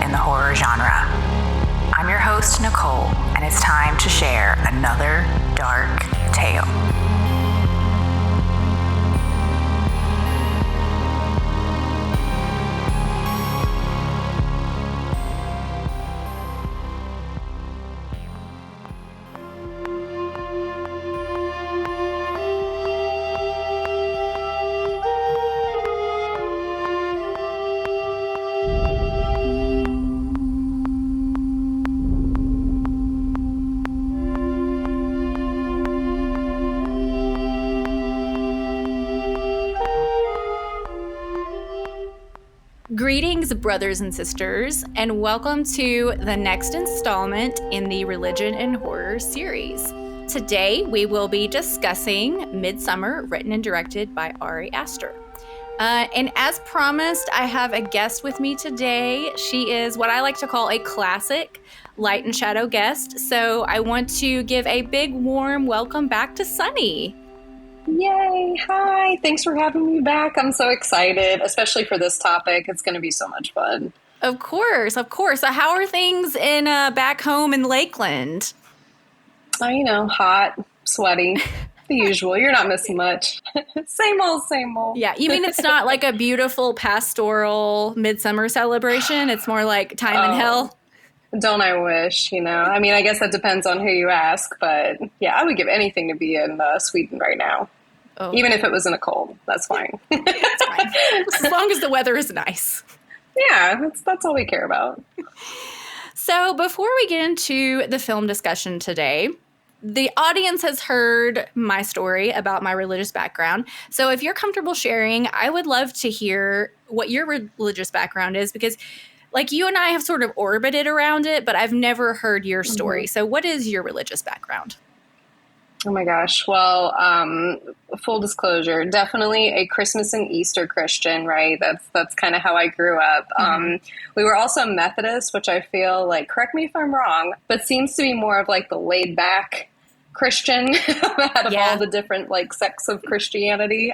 in the horror genre. I'm your host, Nicole, and it's time to share another dark tale. Greetings, brothers and sisters, and welcome to the next installment in the Religion and Horror series. Today, we will be discussing Midsommar, written and directed by Aster. And as promised, I have a guest with me today. She is what I like to call a classic light and shadow guest. So I want to give a big, warm welcome back to Sunny. Yay! Hi! Thanks for having me back. I'm so excited, especially for this topic. It's going to be so much fun. Of course. So how are things in back home in Lakeland? Hot, sweaty, the usual. You're not missing much. Same old. Yeah, you mean it's not like a beautiful pastoral midsummer celebration? It's more like time in hell? Don't I wish, I guess that depends on who you ask, but yeah, I would give anything to be in Sweden right now. Oh. Even if it was in a cold, that's fine. That's fine. As long as the weather is nice. Yeah, that's all we care about. So before we get into the film discussion today, the audience has heard my story about my religious background. So if you're comfortable sharing, I would love to hear what your religious background is, because like you and I have sort of orbited around it, but I've never heard your story. Mm-hmm. So what is your religious background? Oh my gosh. Well, full disclosure, definitely a Christmas and Easter Christian, right? That's kind of how I grew up. Mm-hmm. We were also Methodist, which I feel like, correct me if I'm wrong, but seems to be more of like the laid back Christian out of all the different like sects of Christianity.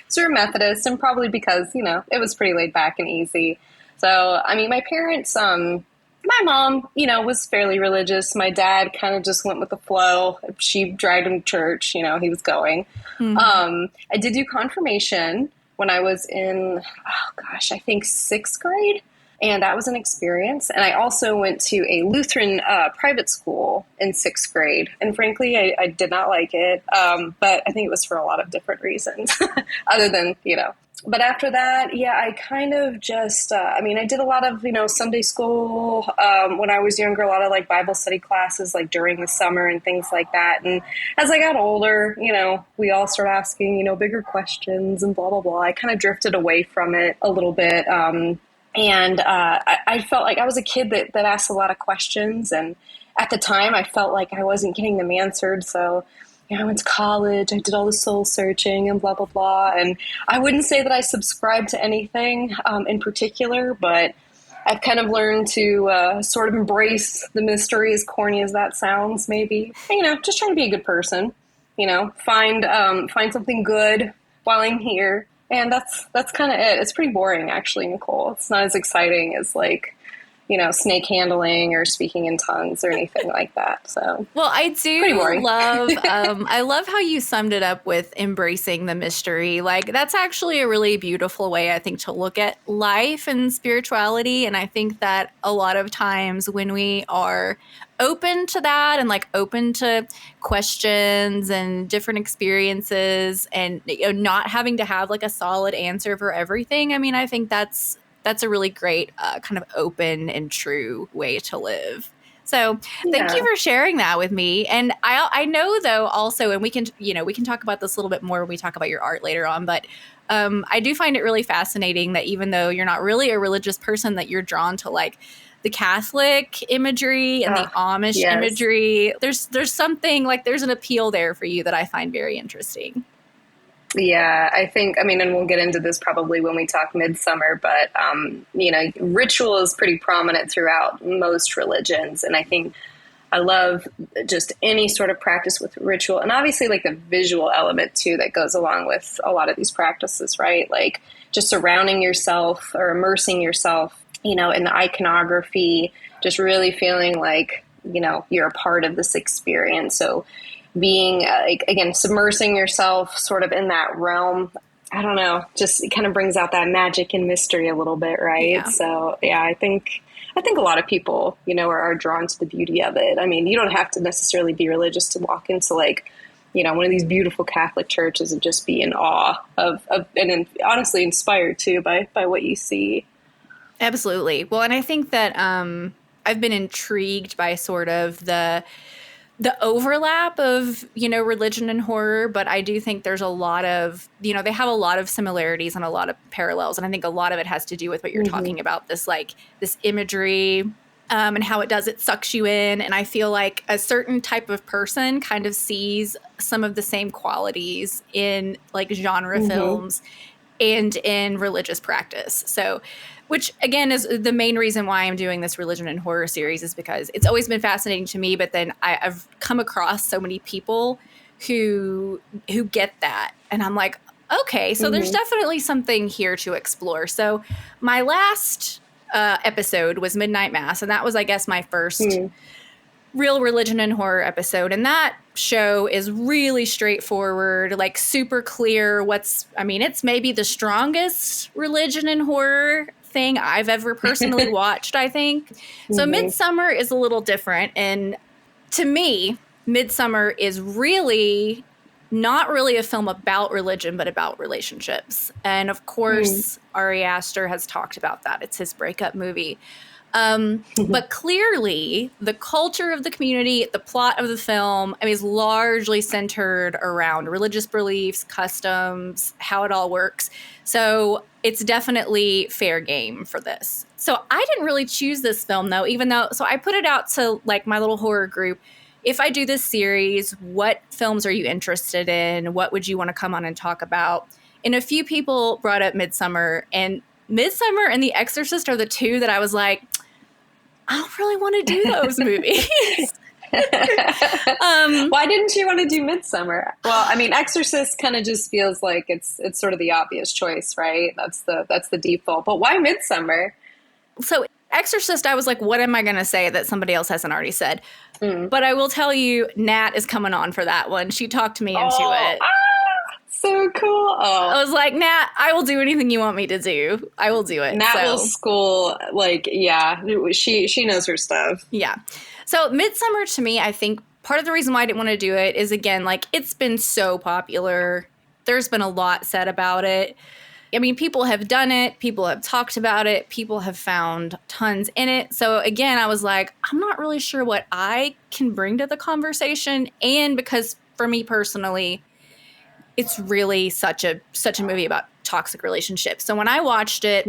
So we're Methodist, and probably because, it was pretty laid back and easy. So, my parents, my mom, was fairly religious. My dad kind of just went with the flow. She dragged him to church, he was going. Mm-hmm. I did do confirmation when I was in, I think 6th grade. And that was an experience. And I also went to a Lutheran private school in 6th grade. And frankly, I did not like it. But I think it was for a lot of different reasons other than, But after that, I kind of just, I did a lot of, Sunday school when I was younger, a lot of like Bible study classes like during the summer and things like that. And as I got older, we all started asking, bigger questions and blah, blah, blah. I kind of drifted away from it a little bit. And I felt like I was a kid that asked a lot of questions. And at the time, I felt like I wasn't getting them answered. So I went to college, I did all the soul searching and blah, blah, blah. And I wouldn't say that I subscribed to anything in particular, but I've kind of learned to sort of embrace the mystery, as corny as that sounds, maybe. And, just trying to be a good person, find something good while I'm here. And that's kind of it. It's pretty boring, actually, Nicole. It's not as exciting as like, snake handling or speaking in tongues or anything like that. So, well, I do love, I love how you summed it up with embracing the mystery. Like, that's actually a really beautiful way, I think, to look at life and spirituality. And I think that a lot of times when we are open to that and like open to questions and different experiences and not having to have like a solid answer for everything, I think that's a really great kind of open and true way to live. So thank you for sharing that with me. And I know, though, also, and we can talk about this a little bit more when we talk about your art later on, but I do find it really fascinating that even though you're not really a religious person, that you're drawn to like the Catholic imagery and the Amish imagery. There's something like there's an appeal there for you that I find very interesting. Yeah, I think, and we'll get into this probably when we talk Midsommar, but, ritual is pretty prominent throughout most religions. And I think I love just any sort of practice with ritual, and obviously like the visual element too that goes along with a lot of these practices, right? Like just surrounding yourself or immersing yourself in the iconography, just really feeling like, you're a part of this experience. So being, again, submersing yourself sort of in that realm, I don't know, just it kind of brings out that magic and mystery a little bit, right? Yeah. So, yeah, I think a lot of people, are drawn to the beauty of it. I mean, you don't have to necessarily be religious to walk into one of these beautiful Catholic churches and just be in awe of and honestly inspired too by what you see. Absolutely. Well, and I think that I've been intrigued by sort of the overlap of, religion and horror, but I do think there's a lot of, they have a lot of similarities and a lot of parallels. And I think a lot of it has to do with what you're talking about, this imagery and how it sucks you in. And I feel like a certain type of person kind of sees some of the same qualities in genre films and in religious practice. So, which again is the main reason why I'm doing this religion and horror series, is because it's always been fascinating to me. But then I've come across so many people who get that, and I'm like, okay, so there's definitely something here to explore. So my last episode was Midnight Mass, and that was, I guess, my first real religion and horror episode. And that show is really straightforward, super clear. It's maybe the strongest religion and horror thing I've ever personally watched, I think. So Midsommar is a little different. And to me, Midsommar is really not really a film about religion, but about relationships. And of course, Ari Aster has talked about that. It's his breakup movie. But clearly, the culture of the community, the plot of the film, is largely centered around religious beliefs, customs, how it all works. So it's definitely fair game for this. So I didn't really choose this film, though, so I put it out to my little horror group. If I do this series, what films are you interested in? What would you want to come on and talk about? And a few people brought up Midsommar, and Midsommar and The Exorcist are the two that I was like, I don't really want to do those movies. Why didn't you want to do Midsommar? Well, Exorcist kind of just feels like it's sort of the obvious choice, right? That's the default. But why Midsommar? So Exorcist, I was like, what am I going to say that somebody else hasn't already said? But I will tell you, Nat is coming on for that one. She talked me into it. So cool. I was like, Nat, I will do anything you want me to do. I will do it. Nat will school, she knows her stuff. Yeah. So Midsommar, to me, I think part of the reason why I didn't want to do it is, again, it's been so popular. There's been a lot said about it. People have done it. People have talked about it. People have found tons in it. So again, I was like, I'm not really sure what I can bring to the conversation. And because for me personally, it's really such a movie about toxic relationships. So when I watched it,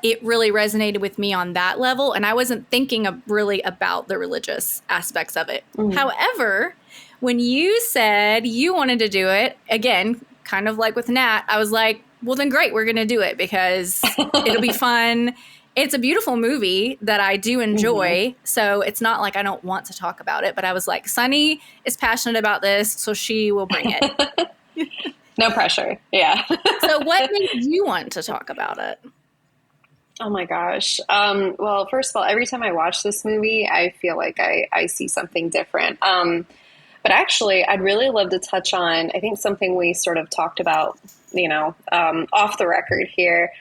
it really resonated with me on that level. And I wasn't thinking really about the religious aspects of it. However, when you said you wanted to do it, again, kind of like with Nat, I was like, well, then great, we're going to do it because it'll be fun. It's a beautiful movie that I do enjoy. So it's not like I don't want to talk about it, but I was like, Sunny is passionate about this, so she will bring it. No pressure. Yeah. So what made you want to talk about it? Oh my gosh. Well, first of all, every time I watch this movie, I feel like I see something different. But actually, I'd really love to touch on, I think something we sort of talked about, off the record here.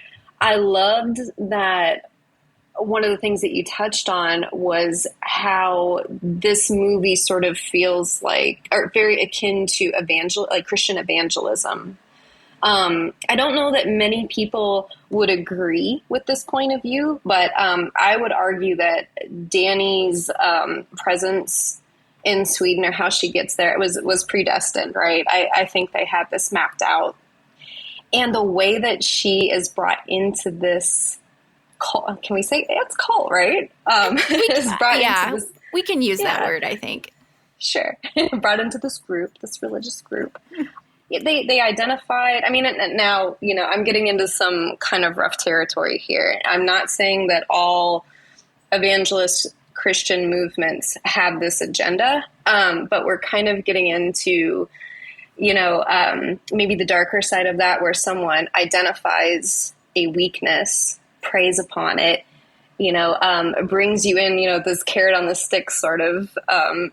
I loved that one of the things that you touched on was how this movie sort of feels or very akin to Christian evangelism. I don't know that many people would agree with this point of view, but I would argue that Dani's presence in Sweden, or how she gets there, it was predestined, right? I think they had this mapped out. And the way that she is brought into this cult, can we say it's cult, right? We can use that word, I think. Sure. Brought into this religious group. They identified, and now, I'm getting into some kind of rough territory here. I'm not saying that all evangelist Christian movements have this agenda, but we're kind of getting into, maybe the darker side of that, where someone identifies a weakness, preys upon it, brings you in, this carrot on the stick sort of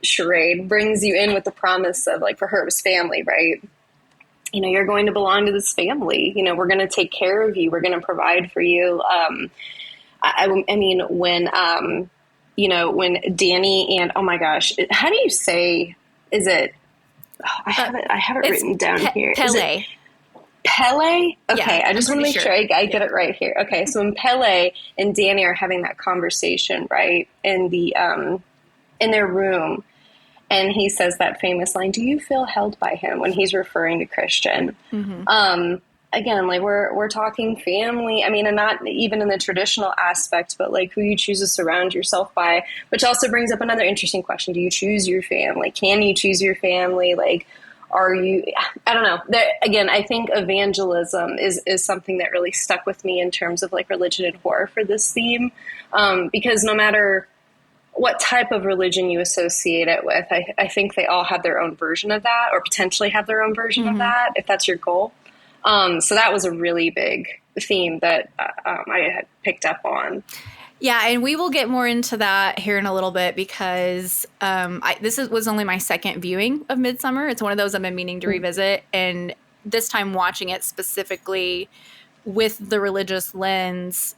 charade, brings you in with the promise of, like, for her, it was family, right? You're going to belong to this family. We're going to take care of you. We're going to provide for you. I mean, when Danny and, oh my gosh, how do you say, is it, I have it written down here. Pele. Pele? Okay, Yeah, I just want to make sure I get it right here. Okay, so when Pele and Danny are having that conversation, right, in their room, and he says that famous line, "Do you feel held by him?" when he's referring to Christian. Mm-hmm. Again, like, we're talking family. I mean, and not even in the traditional aspect, but like who you choose to surround yourself by, which also brings up another interesting question. Do you choose your family? Can you choose your family? Like, are you, I don't know. Again, I think evangelism is something that really stuck with me in terms of, like, religion and horror for this theme. Because no matter what type of religion you associate it with, I think they all have their own version of that, or potentially have their own version of that, if that's your goal. So that was a really big theme that I had picked up on. Yeah, and we will get more into that here in a little bit, because this was only my second viewing of Midsommar. It's one of those I've been meaning to revisit, and this time watching it specifically with the religious lens,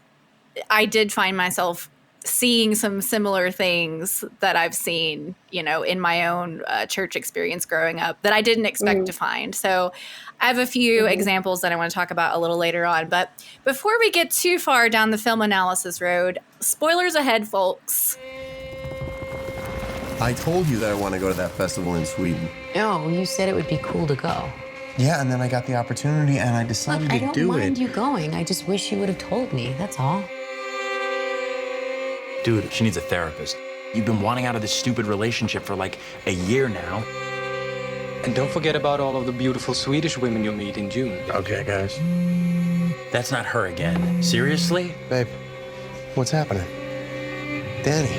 I did find myself seeing some similar things that I've seen, in my own church experience growing up that I didn't expect to find. So I have a few examples that I want to talk about a little later on. But before we get too far down the film analysis road, spoilers ahead, folks. I told you that I want to go to that festival in Sweden. Oh, you said it would be cool to go. Yeah, and then I got the opportunity and I decided to do it. I don't mind you going. I just wish you would have told me, that's all. Dude, she needs a therapist. You've been wanting out of this stupid relationship for like a year now. And don't forget about all of the beautiful Swedish women you'll meet in June. Okay, guys. That's not her again. Seriously? Babe, what's happening? Danny.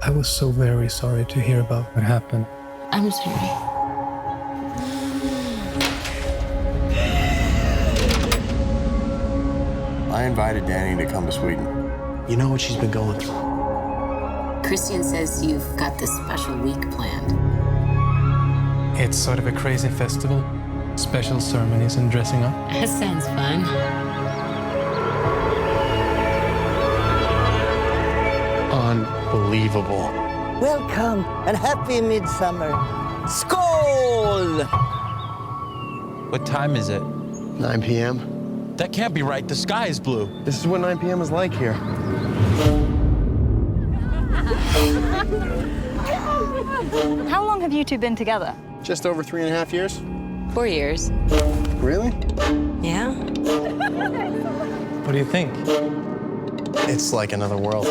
I was so very sorry to hear about what happened. I'm sorry. I invited Danny to come to Sweden. You know what she's been going through. Christian says you've got this special week planned. It's sort of a crazy festival. Special ceremonies and dressing up. That sounds fun. Unbelievable. Welcome and happy Midsommar. Skål! What time is it? 9 p.m. That can't be right. The sky is blue. This is what 9 p.m. is like here. How long have you two been together? Just over 3.5 years. 4 years. Really? Yeah? What do you think? It's like another world.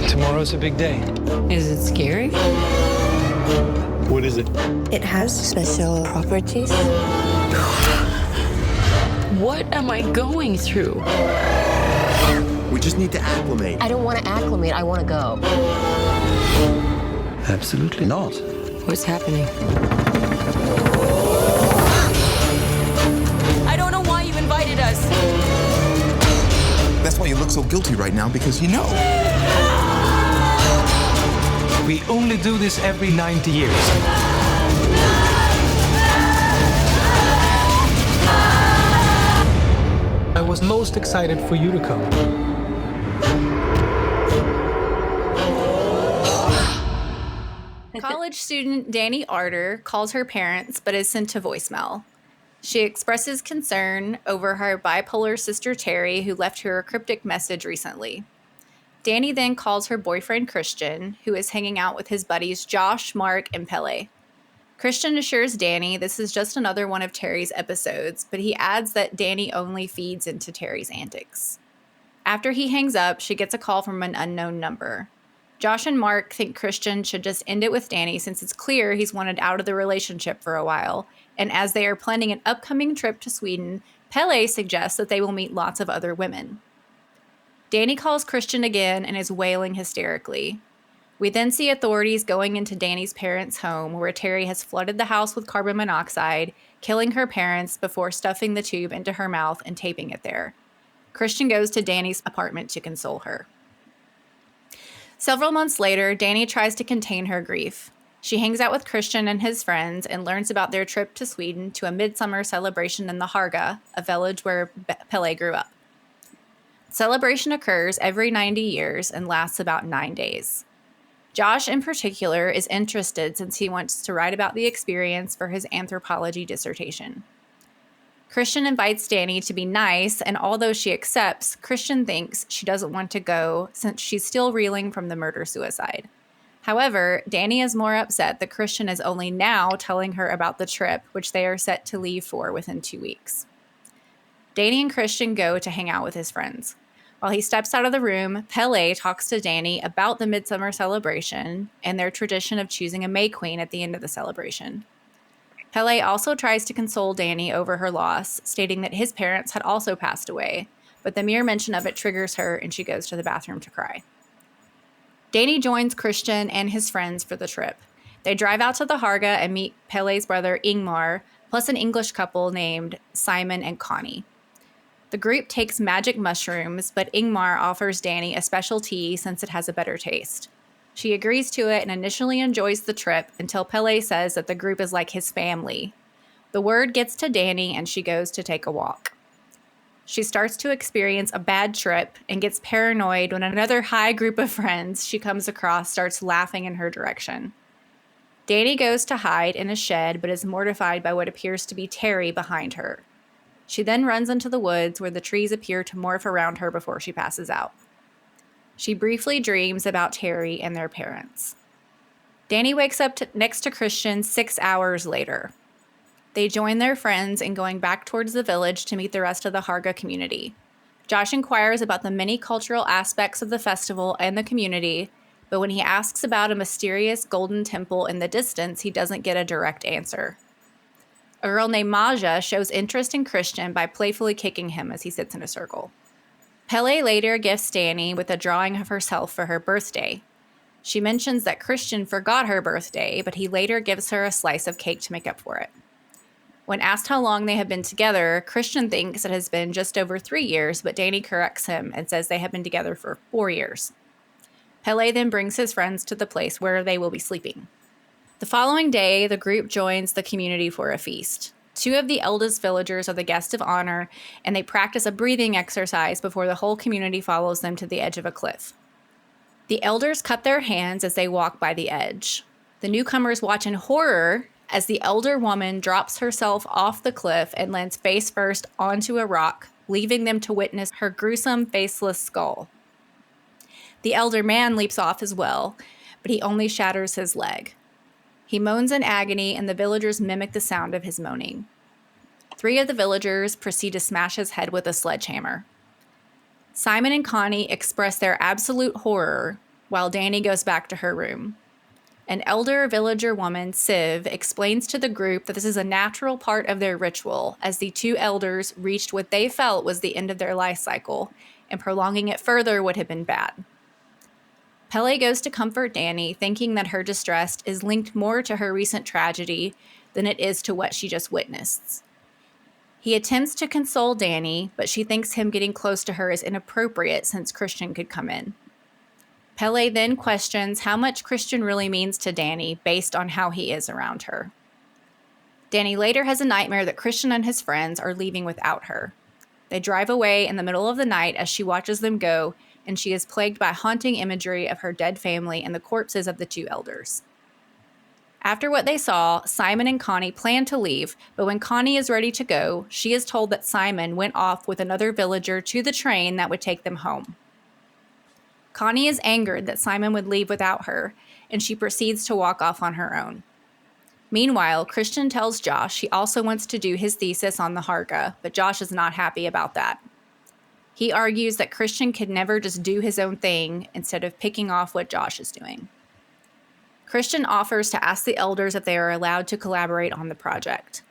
Tomorrow's a big day. Is it scary? What is it? It has special properties. What am I going through? We just need to acclimate. I don't want to acclimate. I want to go. Absolutely not. What's happening? I don't know why you invited us. That's why you look so guilty right now, because you know. We only do this every 90 years. I was most excited for you to come. College student Danny Aster calls her parents but is sent to voicemail. She expresses concern over her bipolar sister Terry, who left her a cryptic message recently. Danny then calls her boyfriend Christian, who is hanging out with his buddies Josh, Mark, and Pele. Christian assures Danny this is just another one of Terry's episodes, but he adds that Danny only feeds into Terry's antics. After he hangs up, she gets a call from an unknown number. Josh and Mark think Christian should just end it with Danny since it's clear he's wanted out of the relationship for a while, and as they are planning an upcoming trip to Sweden, Pele suggests that they will meet lots of other women. Danny calls Christian again and is wailing hysterically. We then see authorities going into Danny's parents' home, where Terry has flooded the house with carbon monoxide, killing her parents before stuffing the tube into her mouth and taping it there. Christian goes to Danny's apartment to console her. Several months later, Danny tries to contain her grief. She hangs out with Christian and his friends and learns about their trip to Sweden to a midsummer celebration in the Haga, a village where Pelle grew up. Celebration occurs every 90 years and lasts about 9 days. Josh, in particular, is interested since he wants to write about the experience for his anthropology dissertation. Christian invites Danny to be nice, and although she accepts, Christian thinks she doesn't want to go since she's still reeling from the murder-suicide. However, Danny is more upset that Christian is only now telling her about the trip, which they are set to leave for within 2 weeks. Danny and Christian go to hang out with his friends. While he steps out of the room, Pelle talks to Danny about the midsummer celebration and their tradition of choosing a May Queen at the end of the celebration. Pelle also tries to console Danny over her loss, stating that his parents had also passed away, but the mere mention of it triggers her and she goes to the bathroom to cry. Danny joins Christian and his friends for the trip. They drive out to the Haga and meet Pelle's brother Ingmar, plus an English couple named Simon and Connie. The group takes magic mushrooms, but Ingmar offers Danny a special tea since it has a better taste. She agrees to it and initially enjoys the trip until Pelle says that the group is like his family. The word gets to Danny and she goes to take a walk. She starts to experience a bad trip and gets paranoid when another high group of friends she comes across starts laughing in her direction. Danny goes to hide in a shed but is mortified by what appears to be Terry behind her. She then runs into the woods where the trees appear to morph around her before she passes out. She briefly dreams about Terry and their parents. Danny wakes up next to Christian 6 hours later. They join their friends in going back towards the village to meet the rest of the Haga community. Josh inquires about the many cultural aspects of the festival and the community, but when he asks about a mysterious golden temple in the distance, he doesn't get a direct answer. A girl named Maja shows interest in Christian by playfully kicking him as he sits in a circle. Pelle later gifts Danny with a drawing of herself for her birthday. She mentions that Christian forgot her birthday, but he later gives her a slice of cake to make up for it. When asked how long they have been together, Christian thinks it has been just over 3 years, but Danny corrects him and says they have been together for 4 years. Pelle then brings his friends to the place where they will be sleeping. The following day, the group joins the community for a feast. 2 of the eldest villagers are the guests of honor, and they practice a breathing exercise before the whole community follows them to the edge of a cliff. The elders cut their hands as they walk by the edge. The newcomers watch in horror as the elder woman drops herself off the cliff and lands face first onto a rock, leaving them to witness her gruesome, faceless skull. The elder man leaps off as well, but he only shatters his leg. He moans in agony, and the villagers mimic the sound of his moaning. 3 of the villagers proceed to smash his head with a sledgehammer. Simon and Connie express their absolute horror, while Danny goes back to her room. An elder villager woman, Siv, explains to the group that this is a natural part of their ritual, as the 2 elders reached what they felt was the end of their life cycle, and prolonging it further would have been bad. Pelle goes to comfort Danny, thinking that her distress is linked more to her recent tragedy than it is to what she just witnessed. He attempts to console Danny, but she thinks him getting close to her is inappropriate since Christian could come in. Pelle then questions how much Christian really means to Danny based on how he is around her. Danny later has a nightmare that Christian and his friends are leaving without her. They drive away in the middle of the night as she watches them go, and she is plagued by haunting imagery of her dead family and the corpses of the 2 elders. After what they saw, Simon and Connie plan to leave, but when Connie is ready to go, she is told that Simon went off with another villager to the train that would take them home. Connie is angered that Simon would leave without her, and she proceeds to walk off on her own. Meanwhile, Christian tells Josh he also wants to do his thesis on the Haga, but Josh is not happy about that. He argues that Christian could never just do his own thing instead of picking off what Josh is doing. Christian offers to ask the elders if they are allowed to collaborate on the project.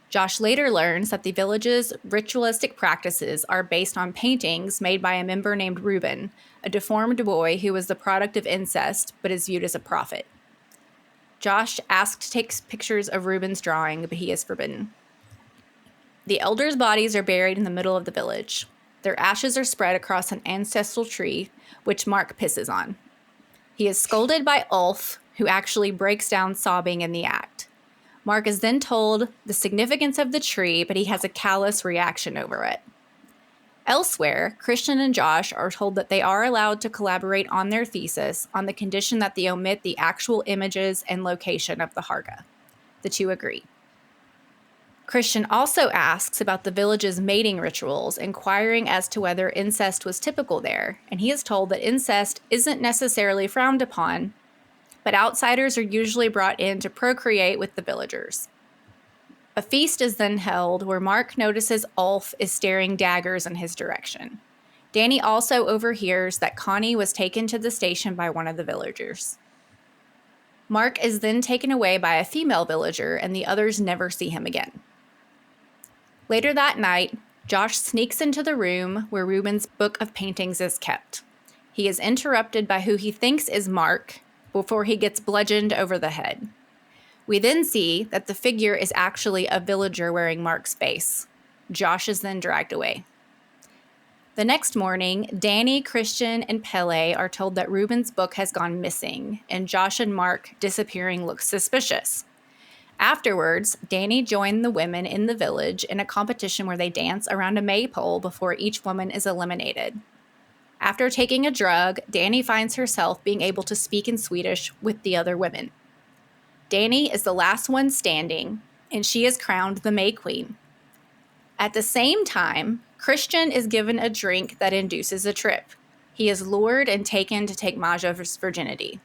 Josh later learns that the village's ritualistic practices are based on paintings made by a member named Reuben, a deformed boy who was the product of incest but is viewed as a prophet. Josh asks to take pictures of Reuben's drawing, but he is forbidden. The elders' bodies are buried in the middle of the village. Their ashes are spread across an ancestral tree, which Mark pisses on. He is scolded by Ulf, who actually breaks down sobbing in the act. Mark is then told the significance of the tree, but he has a callous reaction over it. Elsewhere, Christian and Josh are told that they are allowed to collaborate on their thesis on the condition that they omit the actual images and location of the Harga. The two agree. Christian also asks about the village's mating rituals, inquiring as to whether incest was typical there, and he is told that incest isn't necessarily frowned upon, but outsiders are usually brought in to procreate with the villagers. A feast is then held where Mark notices Ulf is staring daggers in his direction. Danny also overhears that Connie was taken to the station by one of the villagers. Mark is then taken away by a female villager, and the others never see him again. Later that night, Josh sneaks into the room where Rubens' book of paintings is kept. He is interrupted by who he thinks is Mark before he gets bludgeoned over the head. We then see that the figure is actually a villager wearing Mark's face. Josh is then dragged away. The next morning, Danny, Christian, and Pele are told that Rubens' book has gone missing, and Josh and Mark disappearing looks suspicious. Afterwards, Danny joined the women in the village in a competition where they dance around a maypole before each woman is eliminated. After taking a drug, Danny finds herself being able to speak in Swedish with the other women. Danny is the last one standing, and she is crowned the May Queen. At the same time, Christian is given a drink that induces a trip. He is lured and taken to take Maja's virginity.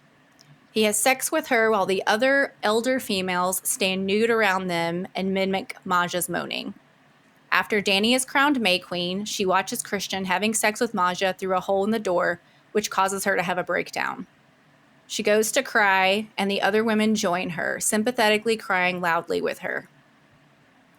He has sex with her while the other elder females stand nude around them and mimic Maja's moaning. After Danny is crowned May Queen, she watches Christian having sex with Maja through a hole in the door, which causes her to have a breakdown. She goes to cry, and the other women join her, sympathetically crying loudly with her.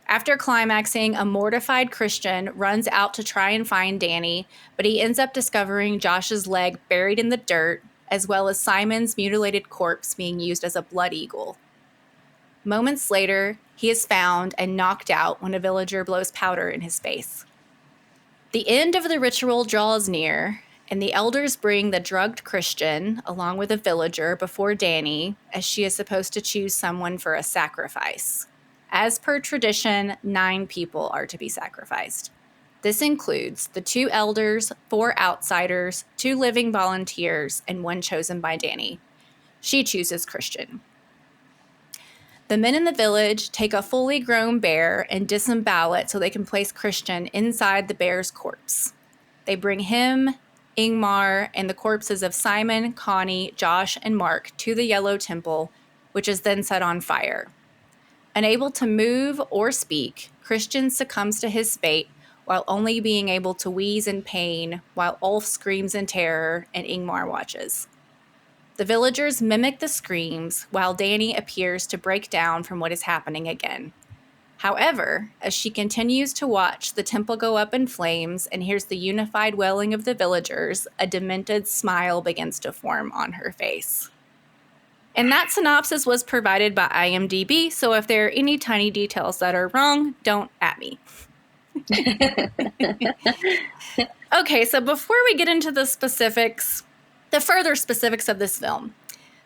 After climaxing, a mortified Christian runs out to try and find Danny, but he ends up discovering Josh's leg buried in the dirt, as well as Simon's mutilated corpse being used as a blood eagle. Moments later, he is found and knocked out when a villager blows powder in his face. The end of the ritual draws near, and the elders bring the drugged Christian, along with a villager, before Danny, as she is supposed to choose someone for a sacrifice. As per tradition, 9 people are to be sacrificed. This includes the 2 elders, 4 outsiders, 2 living volunteers, and 1 chosen by Danny. She chooses Christian. The men in the village take a fully grown bear and disembowel it so they can place Christian inside the bear's corpse. They bring him, Ingmar, and the corpses of Simon, Connie, Josh, and Mark to the Yellow Temple, which is then set on fire. Unable to move or speak, Christian succumbs to his fate while only being able to wheeze in pain while Ulf screams in terror and Ingmar watches. The villagers mimic the screams while Danny appears to break down from what is happening again. However, as she continues to watch the temple go up in flames and hears the unified wailing of the villagers, a demented smile begins to form on her face. And that synopsis was provided by IMDb, so if there are any tiny details that are wrong, don't at me. Okay, so before we get into the specifics, the further specifics of this film,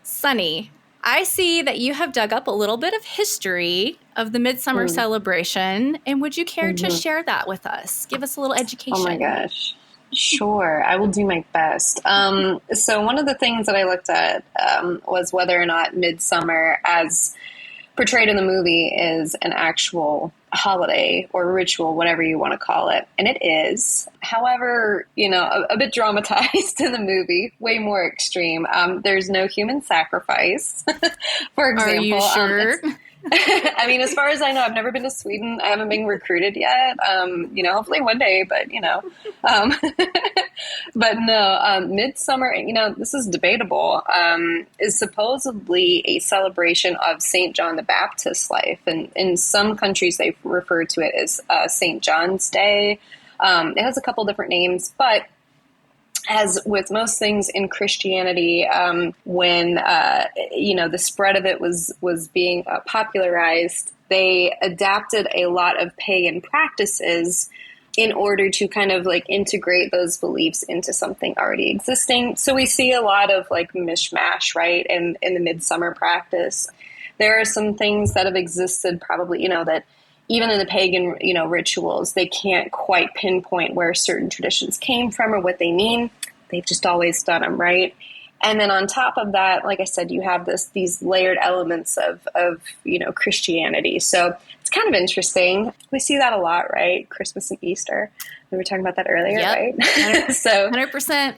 Sunny, I see that you have dug up a little bit of history of the Midsommar celebration, and would you care to share that with us? Give us a little education. Oh my gosh. Sure, I will do my best. So one of the things that I looked at was whether or not Midsommar, as portrayed in the movie, is an actual holiday or ritual, whatever you want to call it. And it is. However, a bit dramatized in the movie, way more extreme. There's no human sacrifice, for example. Are you sure? I mean, as far as I know, I've never been to Sweden. I haven't been recruited yet. Hopefully one day, but but no, Midsommar, this is debatable, is supposedly a celebration of St. John the Baptist's life. And in some countries, they refer to it as St. John's Day. It has a couple different names, but as with most things in Christianity, when the spread of it was being popularized, they adapted a lot of pagan practices in order to kind of like integrate those beliefs into something already existing. So we see a lot of like mishmash, right? In the Midsommar practice, there are some things that have existed probably, that even in the pagan, rituals, they can't quite pinpoint where certain traditions came from or what they mean. They've just always done them, right? And then on top of that, like I said, you have these layered elements of Christianity. So it's kind of interesting. We see that a lot, right? Christmas and Easter. We were talking about that earlier, yep. Right? So 100%.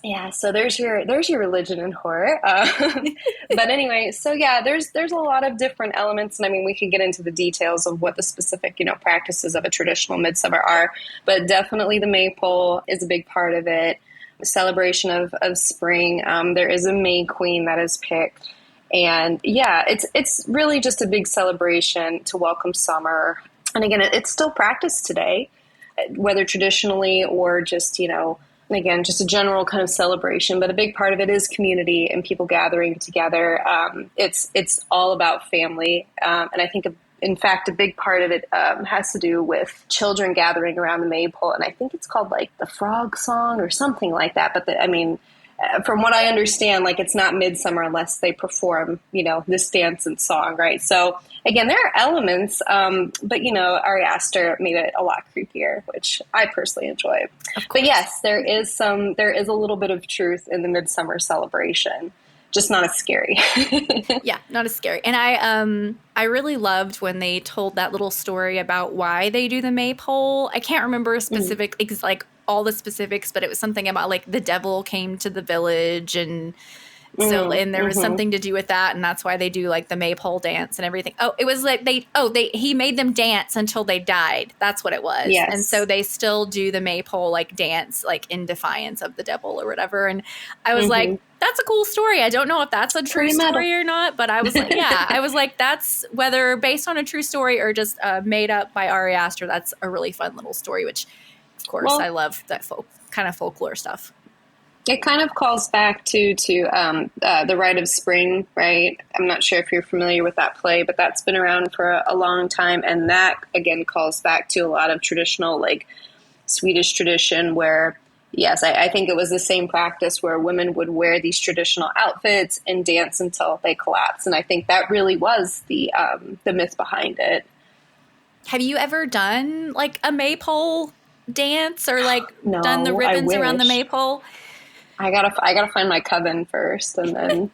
Yeah, so there's your religion and horror. But anyway, so yeah, there's a lot of different elements, and I mean we could get into the details of what the specific practices of a traditional midsummer are, but definitely the maypole is a big part of it. Celebration of spring. There is a May Queen that is picked, and yeah, it's really just a big celebration to welcome summer. And again, it's still practiced today, whether traditionally or just again, just a general kind of celebration, but a big part of it is community and people gathering together. It's all about family. And I think, in fact, a big part of it has to do with children gathering around the maypole. And I think it's called like the frog song or something like that. But from what I understand, like it's not midsummer unless they perform, this dance and song, right? So again, there are elements, but Ari Aster made it a lot creepier, which I personally enjoy. But yes, there is a little bit of truth in the midsummer celebration, just not as scary. Yeah, not as scary. And I really loved when they told that little story about why they do the maypole. I can't remember like all the specifics, but it was something about like the devil came to the village, and so and there was something to do with that, and that's why they do like the maypole dance and everything. Oh, it was like he made them dance until they died. That's what it was. Yes. And so they still do the maypole like dance like in defiance of the devil or whatever. And I was like, that's a cool story. I don't know if that's a true story or not, but I was like, yeah, I was like, that's whether based on a true story or just made up by Ari Aster. That's a really fun little story, which of course I love that kind of folklore stuff. It kind of calls back to the Rite of Spring, right? I'm not sure if you're familiar with that play, but that's been around for a long time. And that, again, calls back to a lot of traditional, like, Swedish tradition where, yes, I think it was the same practice where women would wear these traditional outfits and dance until they collapse. And I think that really was the myth behind it. Have you ever done, like, a maypole dance or, like, done the ribbons around the maypole? I gotta find my coven first, and then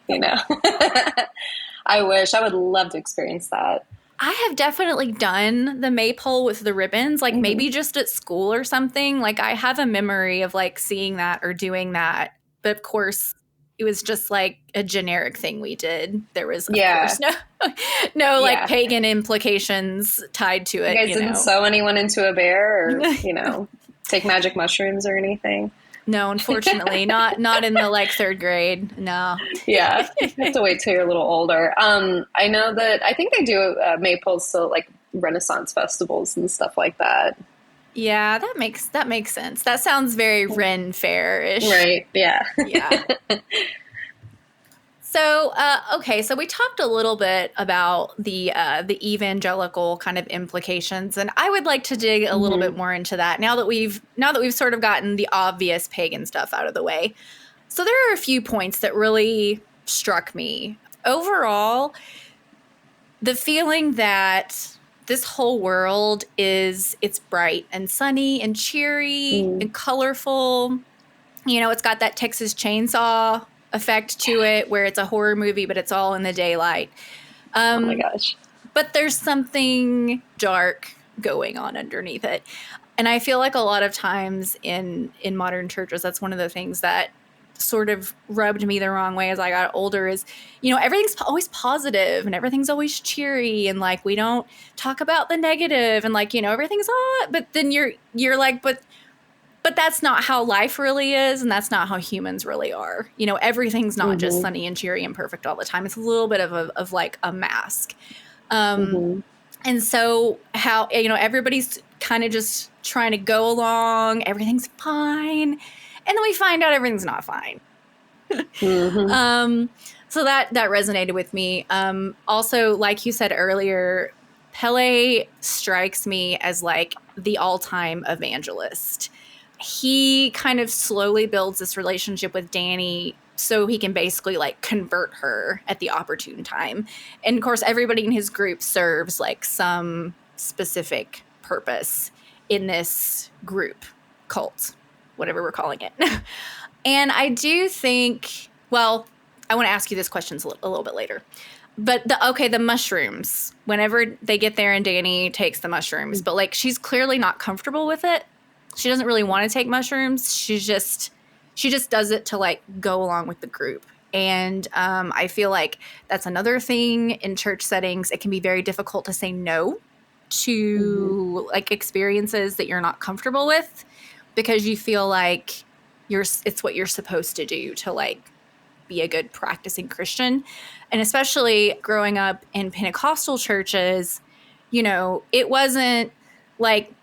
I wish. I would love to experience that. I have definitely done the maypole with the ribbons, like maybe just at school or something. Like I have a memory of like seeing that or doing that, but of course it was just like a generic thing we did. There was of course no like pagan implications tied to it. You guys didn't sew anyone into a bear or take magic mushrooms or anything. No, unfortunately, not in the like third grade. No. Yeah, you have to wait till you're a little older. I know that I think they do maypoles still like Renaissance festivals and stuff like that. Yeah, that makes sense. That sounds very Ren Fair-ish. Right. Yeah. Yeah. So, okay, so we talked a little bit about the evangelical kind of implications, and I would like to dig a little bit more into that now that we've sort of gotten the obvious pagan stuff out of the way. So there are a few points that really struck me. Overall, the feeling that this whole world it's bright and sunny and cheery and colorful. It's got that Texas Chainsaw effect to it where it's a horror movie, but it's all in the daylight. Oh my gosh. But there's something dark going on underneath it. And I feel like a lot of times in modern churches, that's one of the things that sort of rubbed me the wrong way as I got older is, everything's always positive and everything's always cheery. And like, we don't talk about the negative and like, everything's all, but then you're like, but that's not how life really is, and that's not how humans really are. Everything's not just sunny and cheery and perfect all the time. It's a little bit of like a mask. And so how, everybody's kind of just trying to go along. Everything's fine. And then we find out everything's not fine. So that resonated with me. Also, like you said earlier, Pele strikes me as like the all-time evangelist. He kind of slowly builds this relationship with Danny so he can basically like convert her at the opportune time. And of course, everybody in his group serves like some specific purpose in this group, cult, whatever we're calling it. And I do think, well, I want to ask you this question a little bit later. But the mushrooms, whenever they get there and Danny takes the mushrooms, but like she's clearly not comfortable with it. She doesn't really want to take mushrooms. She just does it to like go along with the group. And I feel like that's another thing in church settings. It can be very difficult to say no to like experiences that you're not comfortable with because you feel like it's what you're supposed to do to like be a good practicing Christian. And especially growing up in Pentecostal churches, you know, it wasn't like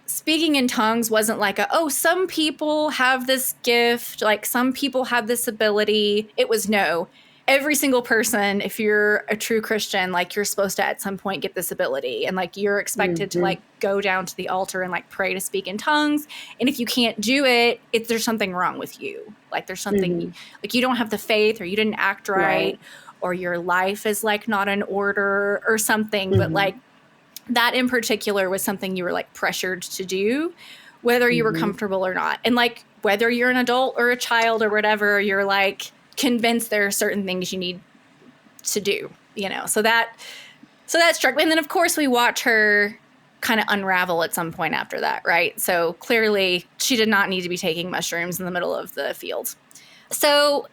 speaking in tongues wasn't like some people have this gift, like some people have this ability. It was no. Every single person, if you're a true Christian, like you're supposed to at some point get this ability. And like you're expected to like go down to the altar and like pray to speak in tongues. And if you can't do it, there's something wrong with you. Like there's something like you don't have the faith or you didn't act right. Or your life is like not in order or something. But like that in particular was something you were like pressured to do, whether you were comfortable or not. And like whether you're an adult or a child or whatever, you're like convinced there are certain things you need to do, you know. So that struck me. And then of course we watch her kind of unravel at some point after that, right? So clearly she did not need to be taking mushrooms in the middle of the field. So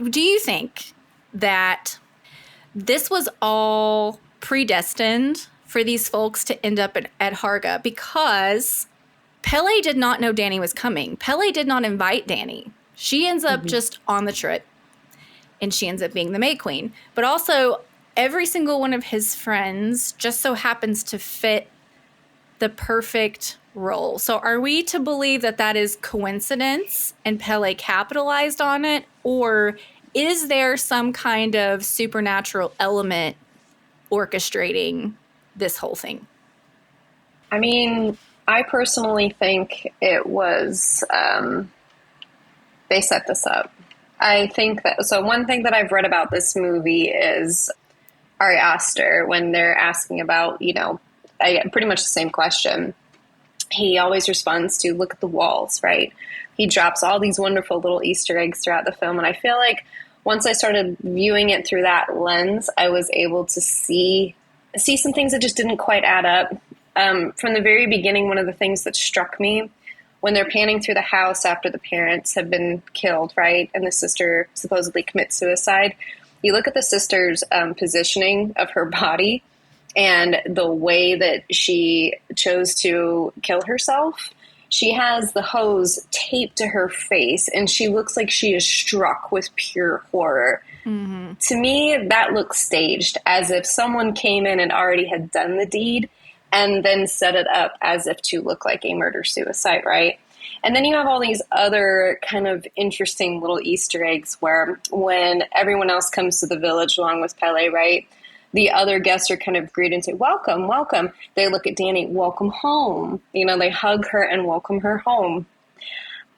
do you think that this was all predestined for these folks to end up at Harga? Because Pele did not know Danny was coming. Pele did not invite Danny. She ends up just on the trip, and she ends up being the May Queen. But also, every single one of his friends just so happens to fit the perfect role. So are we to believe that that is coincidence and Pele capitalized on it? Or is there some kind of supernatural element orchestrating this whole thing? I mean, I personally think it was, they set this up. I think that, so one thing that I've read about this movie is Ari Aster, when they're asking about, you know, pretty much the same question, he always responds to, look at the walls, right? He drops all these wonderful little Easter eggs throughout the film. And I feel like once I started viewing it through that lens, I was able to see some things that just didn't quite add up. From the very beginning, one of the things that struck me when they're panning through the house after the parents have been killed, right, and the sister supposedly commits suicide, you look at the sister's positioning of her body and the way that she chose to kill herself. She has the hose taped to her face, and she looks like she is struck with pure horror. To me, that looks staged, as if someone came in and already had done the deed and then set it up as if to look like a murder-suicide, right? And then you have all these other kind of interesting little Easter eggs where when everyone else comes to the village along with Pele, right, the other guests are kind of greeted and say, welcome, welcome. They look at Danny, welcome home. You know, they hug her and welcome her home.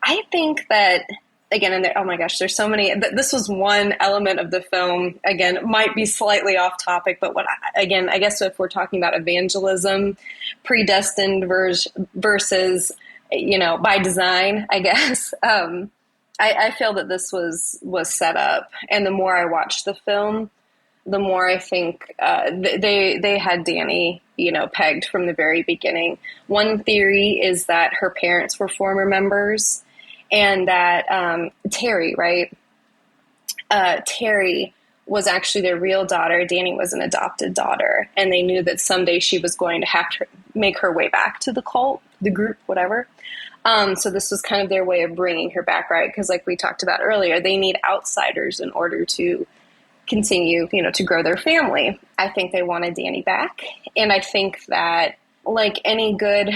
I think that, again, and oh my gosh, there's so many. This was one element of the film. Again, it might be slightly off topic, but I guess if we're talking about evangelism, predestined versus, you know, by design, I guess. I feel that this was set up, and the more I watched the film, the more I think they had Danny, you know, pegged from the very beginning. One theory is that her parents were former members, and that Terry, right? Terry was actually their real daughter. Danny was an adopted daughter, and they knew that someday she was going to have to make her way back to the cult, the group, whatever. So this was kind of their way of bringing her back, right? Because like we talked about earlier, they need outsiders in order to continue, you know, to grow their family. I think they wanted Danny back. And I think that, like any good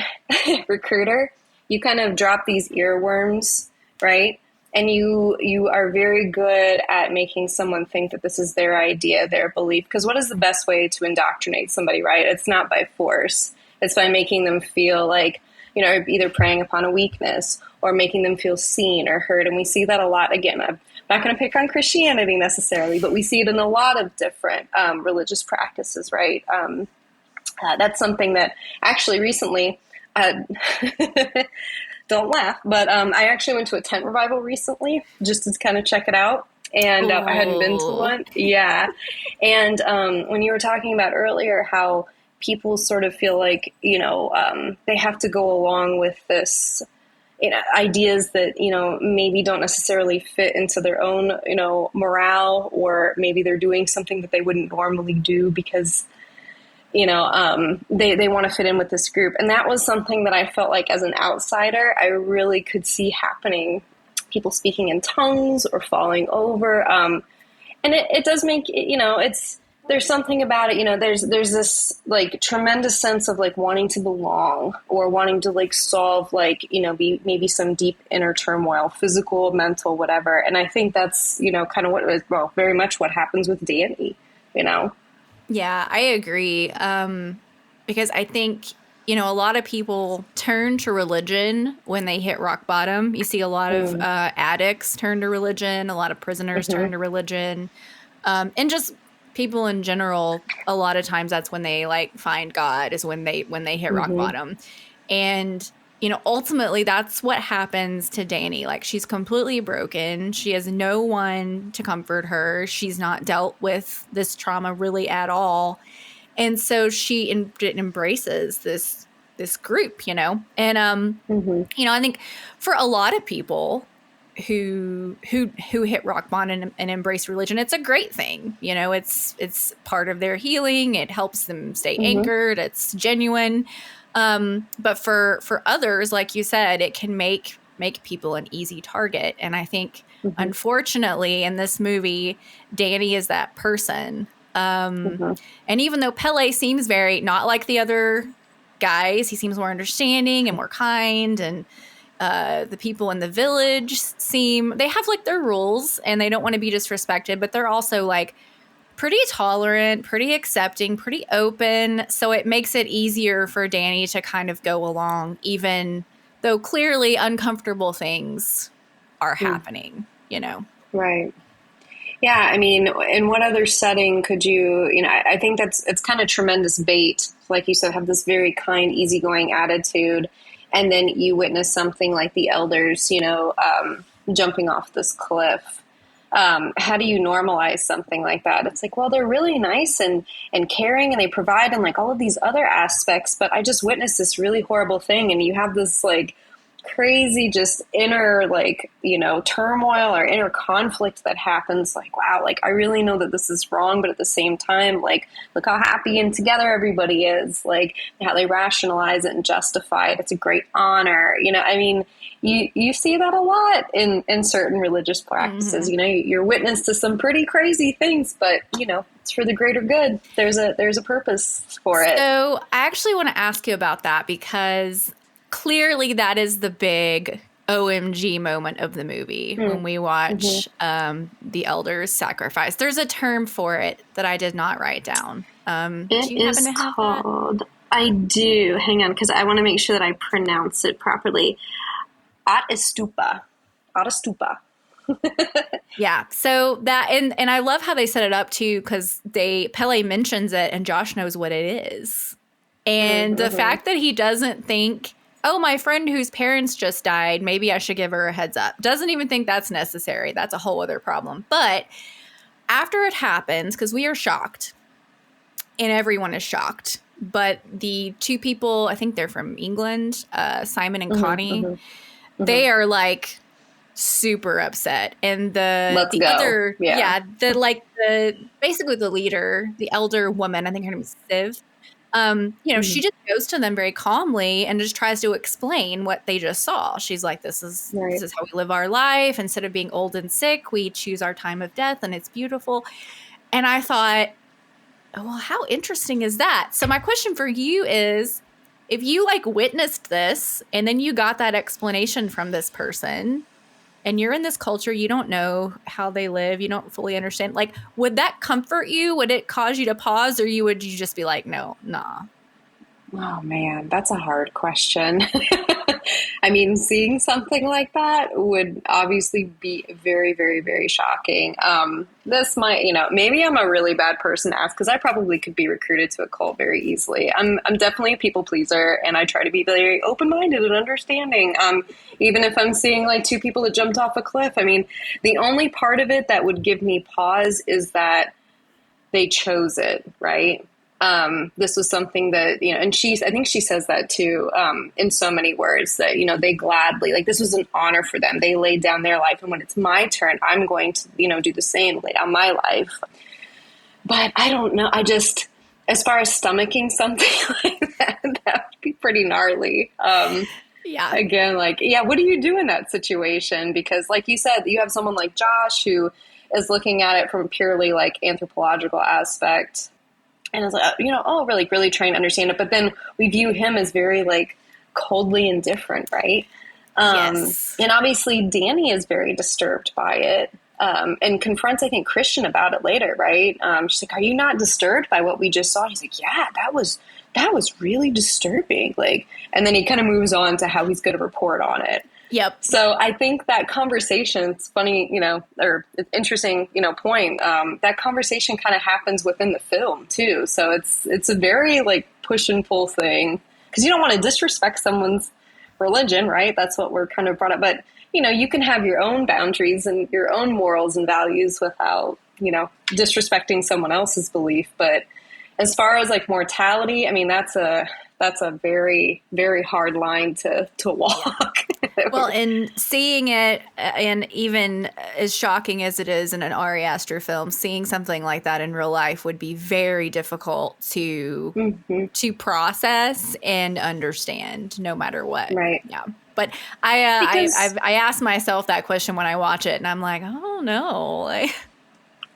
recruiter, you kind of drop these earworms, right? and you are very good at making someone think that this is their idea, their belief. Because what is the best way to indoctrinate somebody, right? It's not by force. It's by making them feel like, either preying upon a weakness or making them feel seen or heard. And we see that a lot. Again, I'm not going to pick on Christianity necessarily, but we see it in a lot of different religious practices, right? That's something that actually recently, don't laugh, but I actually went to a tent revival recently just to kind of check it out. And I hadn't been to one. Yeah. And when you were talking about earlier how people sort of feel like, they have to go along with this, ideas that, maybe don't necessarily fit into their own, morale, or maybe they're doing something that they wouldn't normally do because they want to fit in with this group. And that was something that I felt like as an outsider, I really could see happening. People speaking in tongues or falling over. And it does make, there's something about it, there's this like tremendous sense of like wanting to belong or wanting to like solve like, maybe some deep inner turmoil, physical, mental, whatever. And I think that's, kind of what it was, very much what happens with Danny, Yeah, I agree. Because I think, a lot of people turn to religion when they hit rock bottom. You see a lot of addicts turn to religion, a lot of prisoners turn to religion, and just people in general. A lot of times that's when they like find God, is when they hit rock bottom. And, ultimately that's what happens to Danny. Like, she's completely broken. She has no one to comfort her. She's not dealt with this trauma really at all. And so she embraces this group, and, I think for a lot of people who hit rock bottom and embrace religion, it's a great thing. It's part of their healing. It helps them stay anchored. It's genuine. But for others, like you said, it can make people an easy target. And I think, unfortunately, in this movie, Danny is that person. And even though Pele seems very not like the other guys, he seems more understanding and more kind. And the people in the village they have like their rules and they don't want to be disrespected, but they're also like pretty tolerant, pretty accepting, pretty open. So it makes it easier for Danny to kind of go along, even though clearly uncomfortable things are happening, Right. Yeah. I mean, in what other setting could you, I think it's kind of tremendous bait. Like you said, have this very kind, easygoing attitude. And then you witness something like the elders, jumping off this cliff. How do you normalize something like that? It's like, well, they're really nice and caring and they provide and like all of these other aspects, but I just witnessed this really horrible thing. And you have this like crazy, just inner, like, turmoil or inner conflict that happens. Like, wow, like I really know that this is wrong, but at the same time, like, look how happy and together everybody is, like how they rationalize it and justify it. It's a great honor. I mean, you see that a lot in certain religious practices. You're witness to some pretty crazy things, but it's for the greater good. There's a purpose for it. So I actually want to ask you about that, because clearly that is the big OMG moment of the movie when we watch the elders sacrifice. There's a term for it that I did not write down. Do you happen to have called, that? I do. Hang on, because I want to make sure that I pronounce it properly. Astupa. Yeah. So that, and I love how they set it up too, because Pele mentions it and Josh knows what it is. And the fact that he doesn't think, oh, my friend whose parents just died, maybe I should give her a heads up. Doesn't even think that's necessary. That's a whole other problem. But after it happens, because we are shocked, and everyone is shocked, but the two people, I think they're from England, Simon and Connie, they are like super upset. And the basically the leader, the elder woman, I think her name is Siv, she just goes to them very calmly and just tries to explain what they just saw. She's like, this is how we live our life. Instead of being old and sick, we choose our time of death, and it's beautiful. And I thought, well, how interesting is that? So my question for you is, if you like witnessed this and then you got that explanation from this person, and you're in this culture, you don't know how they live, you don't fully understand. Like, would that comfort you? Would it cause you to pause, or would you just be like, no, nah? Oh man, that's a hard question. I mean, seeing something like that would obviously be very, very, very shocking. This might, maybe I'm a really bad person to ask because I probably could be recruited to a cult very easily. I'm definitely a people pleaser, and I try to be very open-minded and understanding. Even if I'm seeing like two people that jumped off a cliff, I mean, the only part of it that would give me pause is that they chose it, right? This was something that, and I think she says that too, in so many words that, they gladly, like, this was an honor for them. They laid down their life. And when it's my turn, I'm going to, do the same, lay down my life. But I don't know. As far as stomaching something like that would be pretty gnarly. Yeah. Again, what do you do in that situation? Because like you said, you have someone like Josh who is looking at it from a purely like anthropological aspect. And it's like, really, really trying to understand it. But then we view him as very, like, coldly indifferent, right? Yes. And obviously Danny is very disturbed by it and confronts, I think, Christian about it later, right? She's like, are you not disturbed by what we just saw? He's like, yeah, that was really disturbing. Like, and then he kind of moves on to how he's going to report on it. Yep. So I think that conversation, it's funny, or interesting, point. That conversation kind of happens within the film too. So it's a very like push and pull thing because you don't want to disrespect someone's religion, right? That's what we're kind of brought up. But, you can have your own boundaries and your own morals and values without, disrespecting someone else's belief. But as far as like mortality, I mean, that's a very, very hard line to walk. Well, and seeing it, and even as shocking as it is in an Ari Aster film, seeing something like that in real life would be very difficult to process and understand, no matter what. Right. Yeah. But I asked myself that question when I watch it, and I'm like, oh no.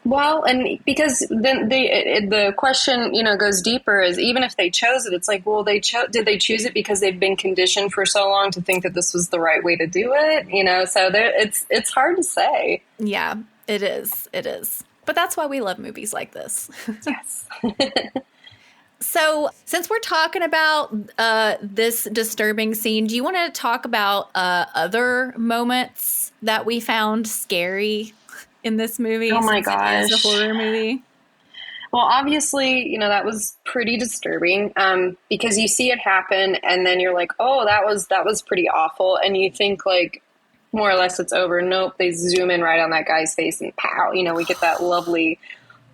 Well, and because then the question, goes deeper is even if they chose it, it's like, well, did they choose it because they've been conditioned for so long to think that this was the right way to do it? So it's hard to say. Yeah, it is. It is. But that's why we love movies like this. Yes. So since we're talking about this disturbing scene, do you want to talk about other moments that we found scary in this movie? Oh my gosh. It is a horror movie. Well, obviously, that was pretty disturbing because you see it happen and then you're like, oh, that was pretty awful. And you think like more or less it's over. Nope. They zoom in right on that guy's face and pow, we get that lovely,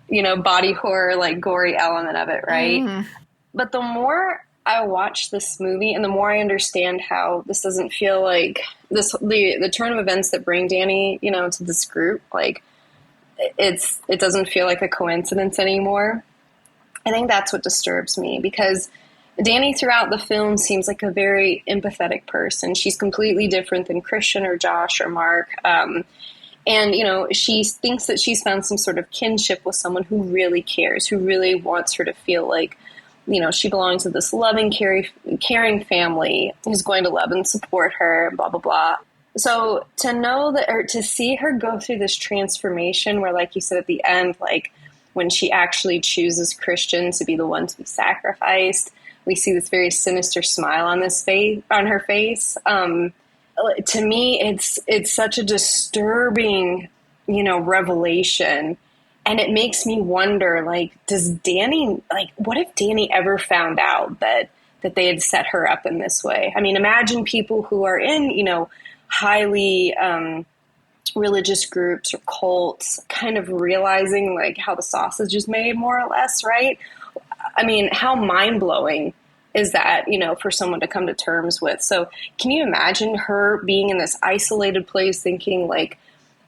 body horror, like gory element of it. Right. Mm. But the more I watch this movie and the more I understand how this doesn't feel like the turn of events that bring Danny, to this group, like it doesn't feel like a coincidence anymore. I think that's what disturbs me because Danny throughout the film seems like a very empathetic person. She's completely different than Christian or Josh or Mark. And, she thinks that she's found some sort of kinship with someone who really cares, who really wants her to feel like, she belongs to this loving, caring family who's going to love and support her, blah, blah, blah. So to know that, or to see her go through this transformation where, like you said at the end, like when she actually chooses Christian to be the one to be sacrificed, we see this very sinister smile on her face. To me, it's such a disturbing, revelation. And it makes me wonder, like, what if Danny ever found out that they had set her up in this way? I mean, imagine people who are in, highly religious groups or cults kind of realizing, like, how the sausage is made, more or less, right? I mean, how mind-blowing is that, for someone to come to terms with? So can you imagine her being in this isolated place thinking, like,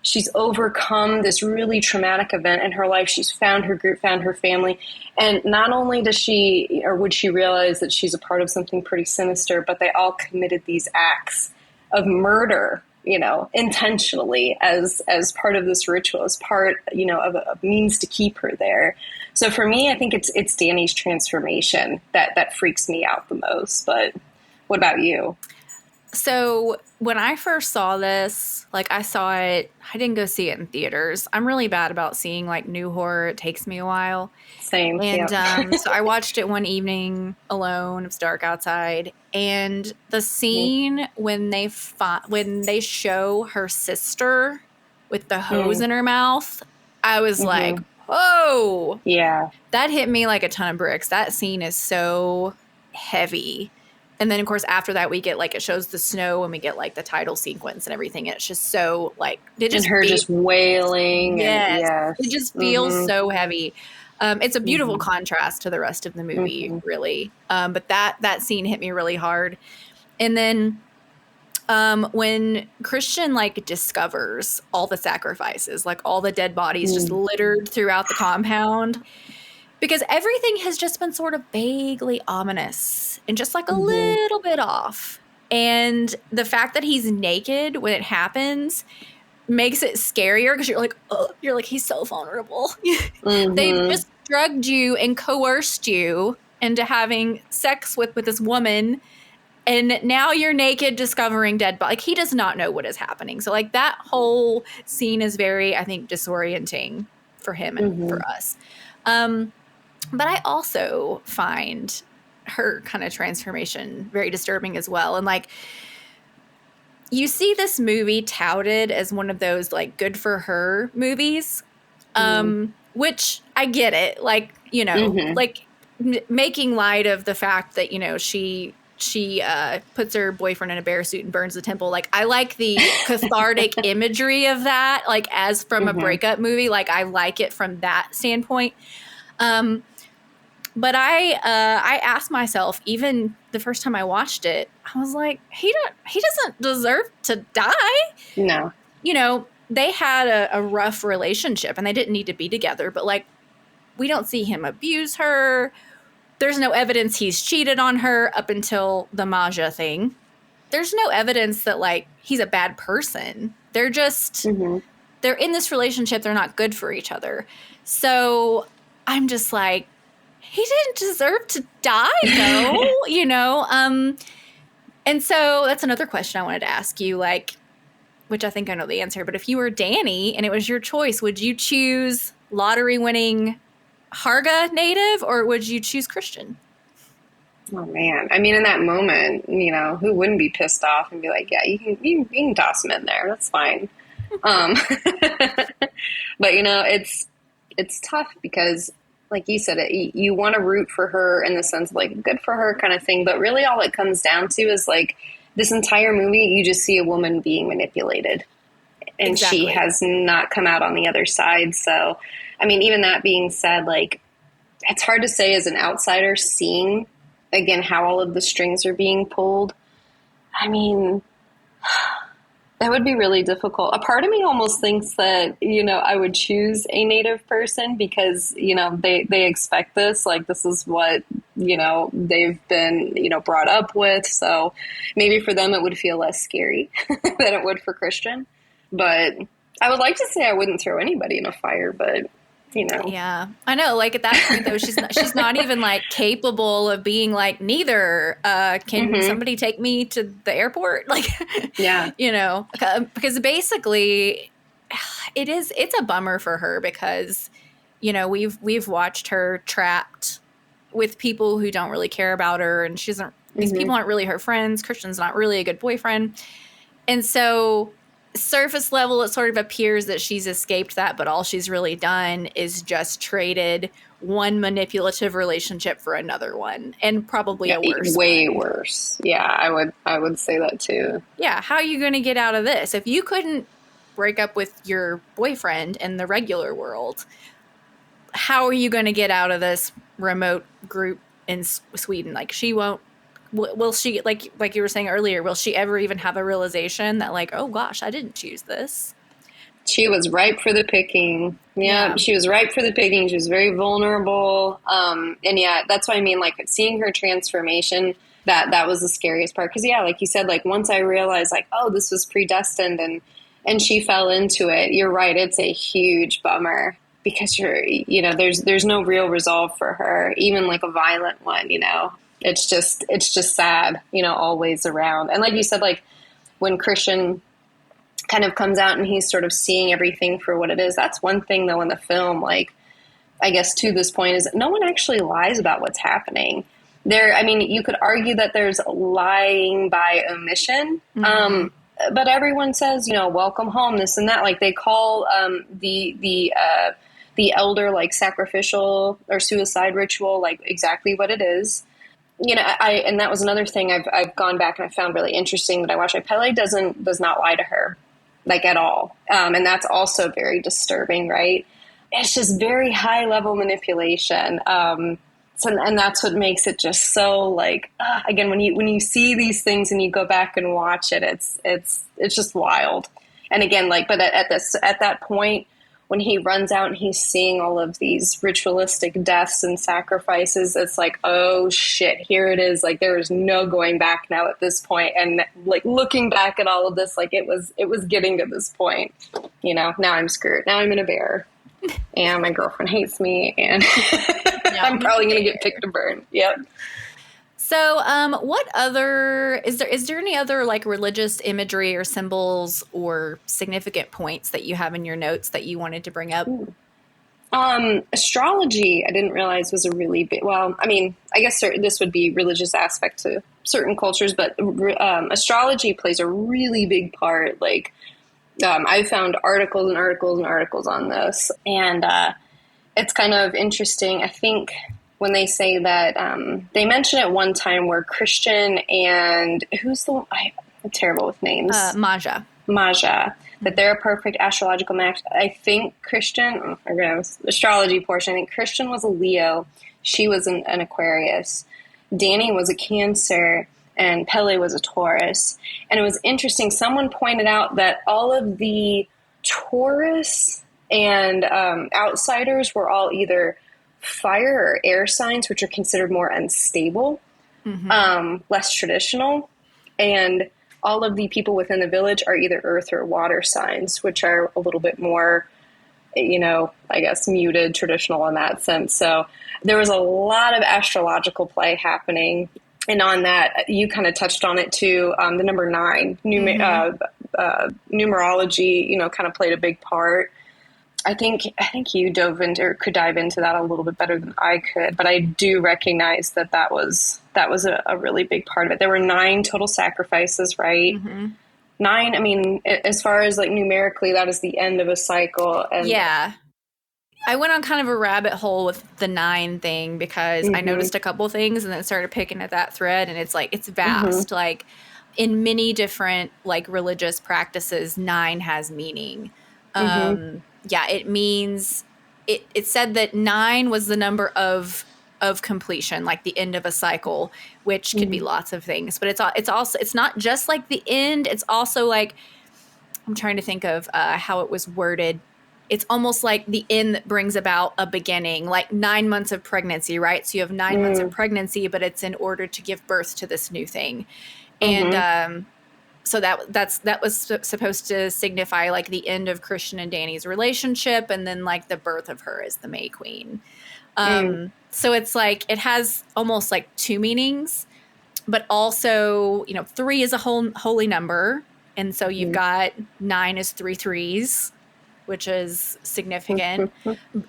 she's overcome this really traumatic event in her life. She's found her group, found her family. And not only would she realize that she's a part of something pretty sinister, but they all committed these acts of murder, intentionally as part of this ritual, as part, of a means to keep her there. So for me, I think it's Danny's transformation that freaks me out the most. But what about you? So when I first saw this, like I saw it, I didn't go see it in theaters. I'm really bad about seeing like new horror. It takes me a while. Same. And yeah. so I watched it one evening alone. It was dark outside. And the scene when they show her sister with the hose in her mouth, I was like, whoa. Yeah. That hit me like a ton of bricks. That scene is so heavy. And then, of course, after that, we get, like, it shows the snow and we get, like, the title sequence and everything. And it's just so, like... just wailing. Yes. Yes. It just feels so heavy. It's a beautiful contrast to the rest of the movie, really. But that scene hit me really hard. And then when Christian, like, discovers all the sacrifices, like, all the dead bodies just littered throughout the compound... Because everything has just been sort of vaguely ominous and just like a little bit off. And the fact that he's naked when it happens makes it scarier because you're like, oh, he's so vulnerable. They've just drugged you and coerced you into having sex with this woman. And now you're naked discovering dead bodies. Like, he does not know what is happening. So like that whole scene is very, I think, disorienting for him and for us. But I also find her kind of transformation very disturbing as well. And like, you see this movie touted as one of those like good for her movies, which I get it. Like, you know, like making light of the fact that, you know, she puts her boyfriend in a bear suit and burns the temple. Like, I like the cathartic imagery of that, like as from a breakup movie. Like, I like it from that standpoint. But I asked myself, even the first time I watched it, I was like, he doesn't deserve to die. No. You know, they had a rough relationship and they didn't need to be together. But like, we don't see him abuse her. There's no evidence he's cheated on her up until the Maja thing. There's no evidence that like he's a bad person. They're just, they're in this relationship. They're not good for each other. So I'm just like, he didn't deserve to die, though, you know? And so that's another question I wanted to ask you, like, which I think I know the answer, but if you were Danny and it was your choice, would you choose lottery-winning Harga native or would you choose Christian? Oh, man. I mean, in that moment, you know, who wouldn't be pissed off and be like, yeah, you can toss him in there. That's fine. But, you know, it's tough because... like you said, you want to root for her in the sense of like good for her kind of thing. But really all it comes down to is like this entire movie, you just see a woman being manipulated and she has not come out on the other side. So, I mean, even that being said, like it's hard to say as an outsider seeing again, how all of the strings are being pulled. I mean, that would be really difficult. A part of me almost thinks that, you know, I would choose a Native person because, you know, they expect this, like this is what, you know, they've been, you know, brought up with. So maybe for them it would feel less scary than it would for Christian. But I would like to say I wouldn't throw anybody in a fire, but you know. Yeah, I know. Like at that point though, she's not even like capable of being like, neither can somebody take me to the airport? Like, yeah, you know, because basically it's a bummer for her because, you know, we've watched her trapped with people who don't really care about her and she doesn't, these people aren't really her friends. Christian's not really a good boyfriend. And so surface level, it sort of appears that she's escaped that, but all she's really done is just traded one manipulative relationship for another one, and probably a worse way one. Worse. Yeah, I would say that too. Yeah, how are you going to get out of this? If you couldn't break up with your boyfriend in the regular world, how are you going to get out of this remote group in Sweden? Like, she won't. Will she, like you were saying earlier, will she ever even have a realization that like, oh gosh, I didn't choose this? She was ripe for the picking. Yeah, she was ripe for the picking. She was very vulnerable. And yeah, that's what I mean. Like seeing her transformation, that was the scariest part. Cause yeah, like you said, like once I realized like, oh, this was predestined and she fell into it. You're right. It's a huge bummer because you know, there's no real resolve for her, even like a violent one, you know? it's just sad, always around. And like you said, like when Christian kind of comes out and he's sort of seeing everything for what it is. That's one thing though in the film, like, I guess to this point, is that no one actually lies about what's happening there. I mean, you could argue that there's lying by omission. But everyone says, welcome home, this and that. Like they call the elder like sacrificial or suicide ritual, like exactly what it is. And that was another thing I've gone back and I found really interesting that I watched. Pele does not lie to her, like at all. And that's also very disturbing, right? It's just very high level manipulation. And that's what makes it just so like, again, when you see these things and you go back and watch it, it's just wild. And again, like, but at that point when he runs out and he's seeing all of these ritualistic deaths and sacrifices, it's like, oh shit, here it is. Like there is no going back now at this point. And like looking back at all of this, like it was getting to this point, now I'm screwed. Now I'm in a bear and my girlfriend hates me and I'm probably going to get picked to burn. Yep. So, what other is there any other like religious imagery or symbols or significant points that you have in your notes that you wanted to bring up? Astrology, I didn't realize was a really big. Well, I mean, I guess this would be religious aspect to certain cultures, but astrology plays a really big part. Like, I found articles and articles and articles on this, and it's kind of interesting. I think when they say that, they mention it one time where Christian and I'm terrible with names. Maja, that they're a perfect astrological match. I think Christian, astrology portion, I think Christian was a Leo. She was an Aquarius. Danny was a Cancer and Pele was a Taurus. And it was interesting. Someone pointed out that all of the Taurus and outsiders were all either fire or air signs, which are considered more unstable, less traditional. And all of the people within the village are either earth or water signs, which are a little bit more, I guess, muted, traditional in that sense. So there was a lot of astrological play happening. And on that, you kind of touched on it too. The number 9, numerology, kind of played a big part. I think you could dive into that a little bit better than I could, but I do recognize that was a really big part of it. There were 9 total sacrifices, right? 9. I mean, as far as like numerically, that is the end of a cycle. And yeah, I went on kind of a rabbit hole with the 9 thing because I noticed a couple things and then started picking at that thread, and it's like it's vast. Like in many different like religious practices, 9 has meaning. Yeah, it means it said that 9 was the number of completion, like the end of a cycle, which could be lots of things. But it's not just like the end. It's also like, I'm trying to think of how it was worded. It's almost like the end that brings about a beginning, like 9 months of pregnancy, right? So you have 9 months of pregnancy, but it's in order to give birth to this new thing. And so that was supposed to signify like the end of Christian and Danny's relationship, and then like the birth of her as the May Queen. So it's like it has almost like 2 meanings, but also 3 is a holy number, and so you've got 9 is 3 threes, which is significant.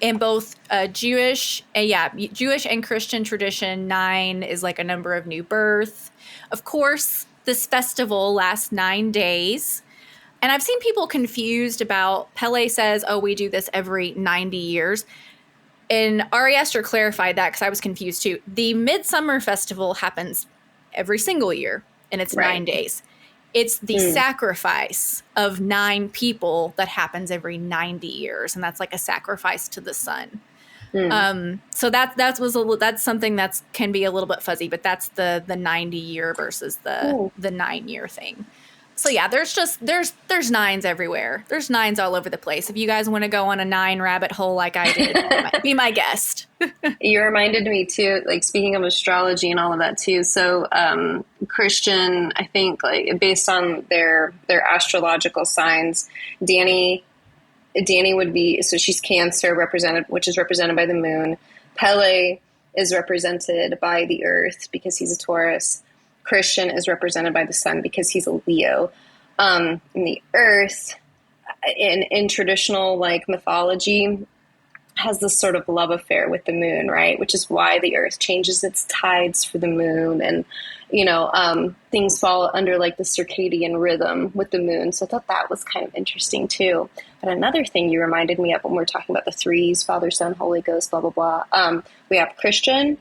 In both Jewish and Christian tradition, 9 is like a number of new birth. Of course, this festival lasts 9 days. And I've seen people confused about, Pele says, oh, we do this every 90 years. And Aster clarified that because I was confused too. The Midsommar festival happens every single year, and it's 9 days. It's the sacrifice of 9 people that happens every 90 years. And that's like a sacrifice to the sun. So that's something that can be a little bit fuzzy, but that's the 90 year versus the 9 year thing. So yeah, there's 9s everywhere. There's 9s all over the place. If you guys want to go on a 9 rabbit hole like I did, be my guest. You reminded me too, like speaking of astrology and all of that too. So Christian, I think like based on their astrological signs, Danny would be, so she's Cancer which is represented by the moon. Pele is represented by the earth because he's a Taurus. Christian is represented by the sun because he's a Leo. And the earth in traditional like mythology has this sort of love affair with the moon, right? Which is why the earth changes its tides for the moon, and things fall under like the circadian rhythm with the moon. So I thought that was kind of interesting too. But another thing you reminded me of when we were talking about the threes, Father, Son, Holy Ghost, blah, blah, blah. We have Christian.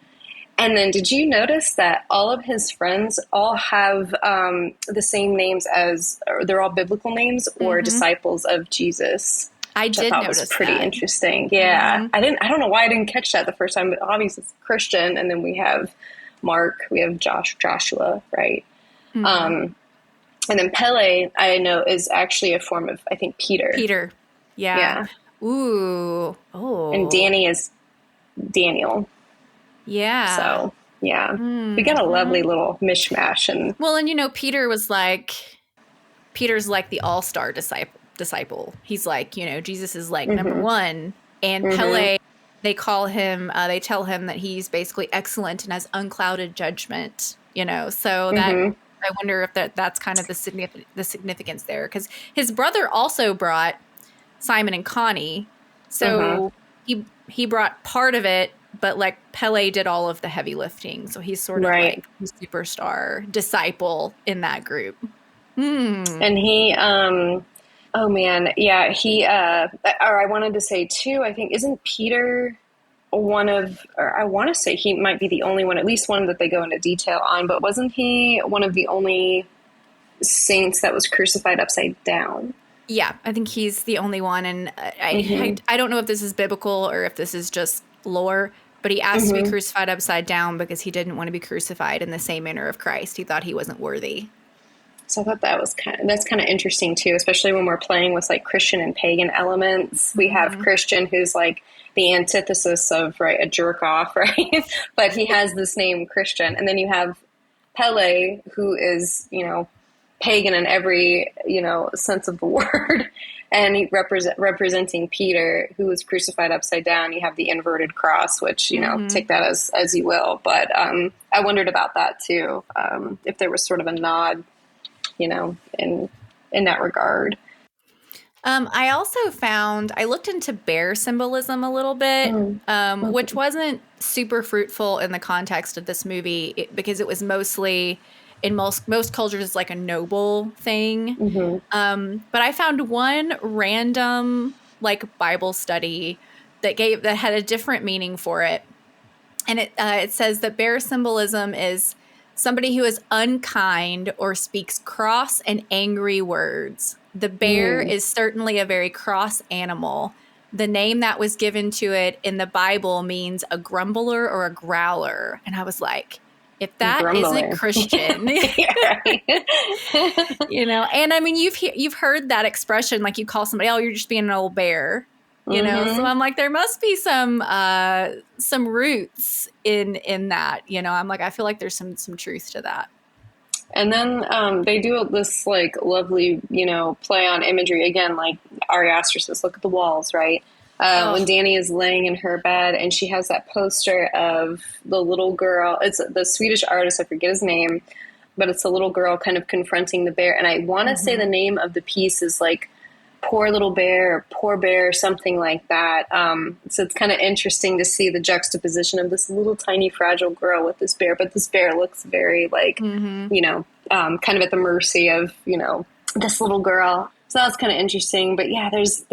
And then did you notice that all of his friends all have the same names or they're all biblical names or disciples of Jesus? I did notice was pretty that. Interesting. Yeah. I don't know why I didn't catch that the first time, but obviously it's Christian. And then we have Mark, we have Joshua, right? And then Pele, I know, is actually a form of, I think, Peter. Peter. Yeah. Ooh. Oh. And Danny is Daniel. Yeah. So, yeah. We got a lovely little mishmash. And Peter's like the all-star disciple. He's like, Jesus is like number one. And Pele, they tell him that he's basically excellent and has unclouded judgment, so that I wonder if that's kind of the significance there, because his brother also brought Simon and Connie. So he brought part of it, but like Pele did all of the heavy lifting. So he's sort of like the superstar disciple in that group. And he, oh man, yeah, I wanted to say too, I think, isn't Peter I want to say he might be the only one, at least one that they go into detail on, but wasn't he one of the only saints that was crucified upside down? Yeah, I think he's the only one. And I don't know if this is biblical or if this is just lore, but he asked to be crucified upside down because he didn't want to be crucified in the same manner of Christ. He thought he wasn't worthy. So I thought that's kind of interesting too, especially when we're playing with like Christian and pagan elements. We have Christian, who's like the antithesis of a jerk off, right? But he has this name Christian, and then you have Pele, who is pagan in every sense of the word, and he representing Peter, who was crucified upside down. You have the inverted cross, which take that as you will. But I wondered about that too, if there was sort of a nod, in that regard. I also I looked into bear symbolism a little bit, which wasn't super fruitful in the context of this movie because it was mostly, in most cultures, like a noble thing. But I found one random like Bible study that had a different meaning for it. And it says that bear symbolism is somebody who is unkind or speaks cross and angry words. The bear is certainly a very cross animal. The name that was given to it in the Bible means a grumbler or a growler. And I was like, if that isn't Christian, and I mean, you've heard that expression, like you call somebody, oh, you're just being an old bear. So I'm like, there must be some roots in that, I'm like, I feel like there's some truth to that. And then they do this like lovely, play on imagery again, like Ari Aster says, look at the walls, right? When Danny is laying in her bed and she has that poster of the little girl, it's the Swedish artist, I forget his name, but it's a little girl kind of confronting the bear. And I want to say the name of the piece is like Poor Little Bear or Poor Bear, something like that. So it's kind of interesting to see the juxtaposition of this little tiny fragile girl with this bear, but this bear looks very like, kind of at the mercy of, this little girl. So that was kind of interesting, but yeah, there's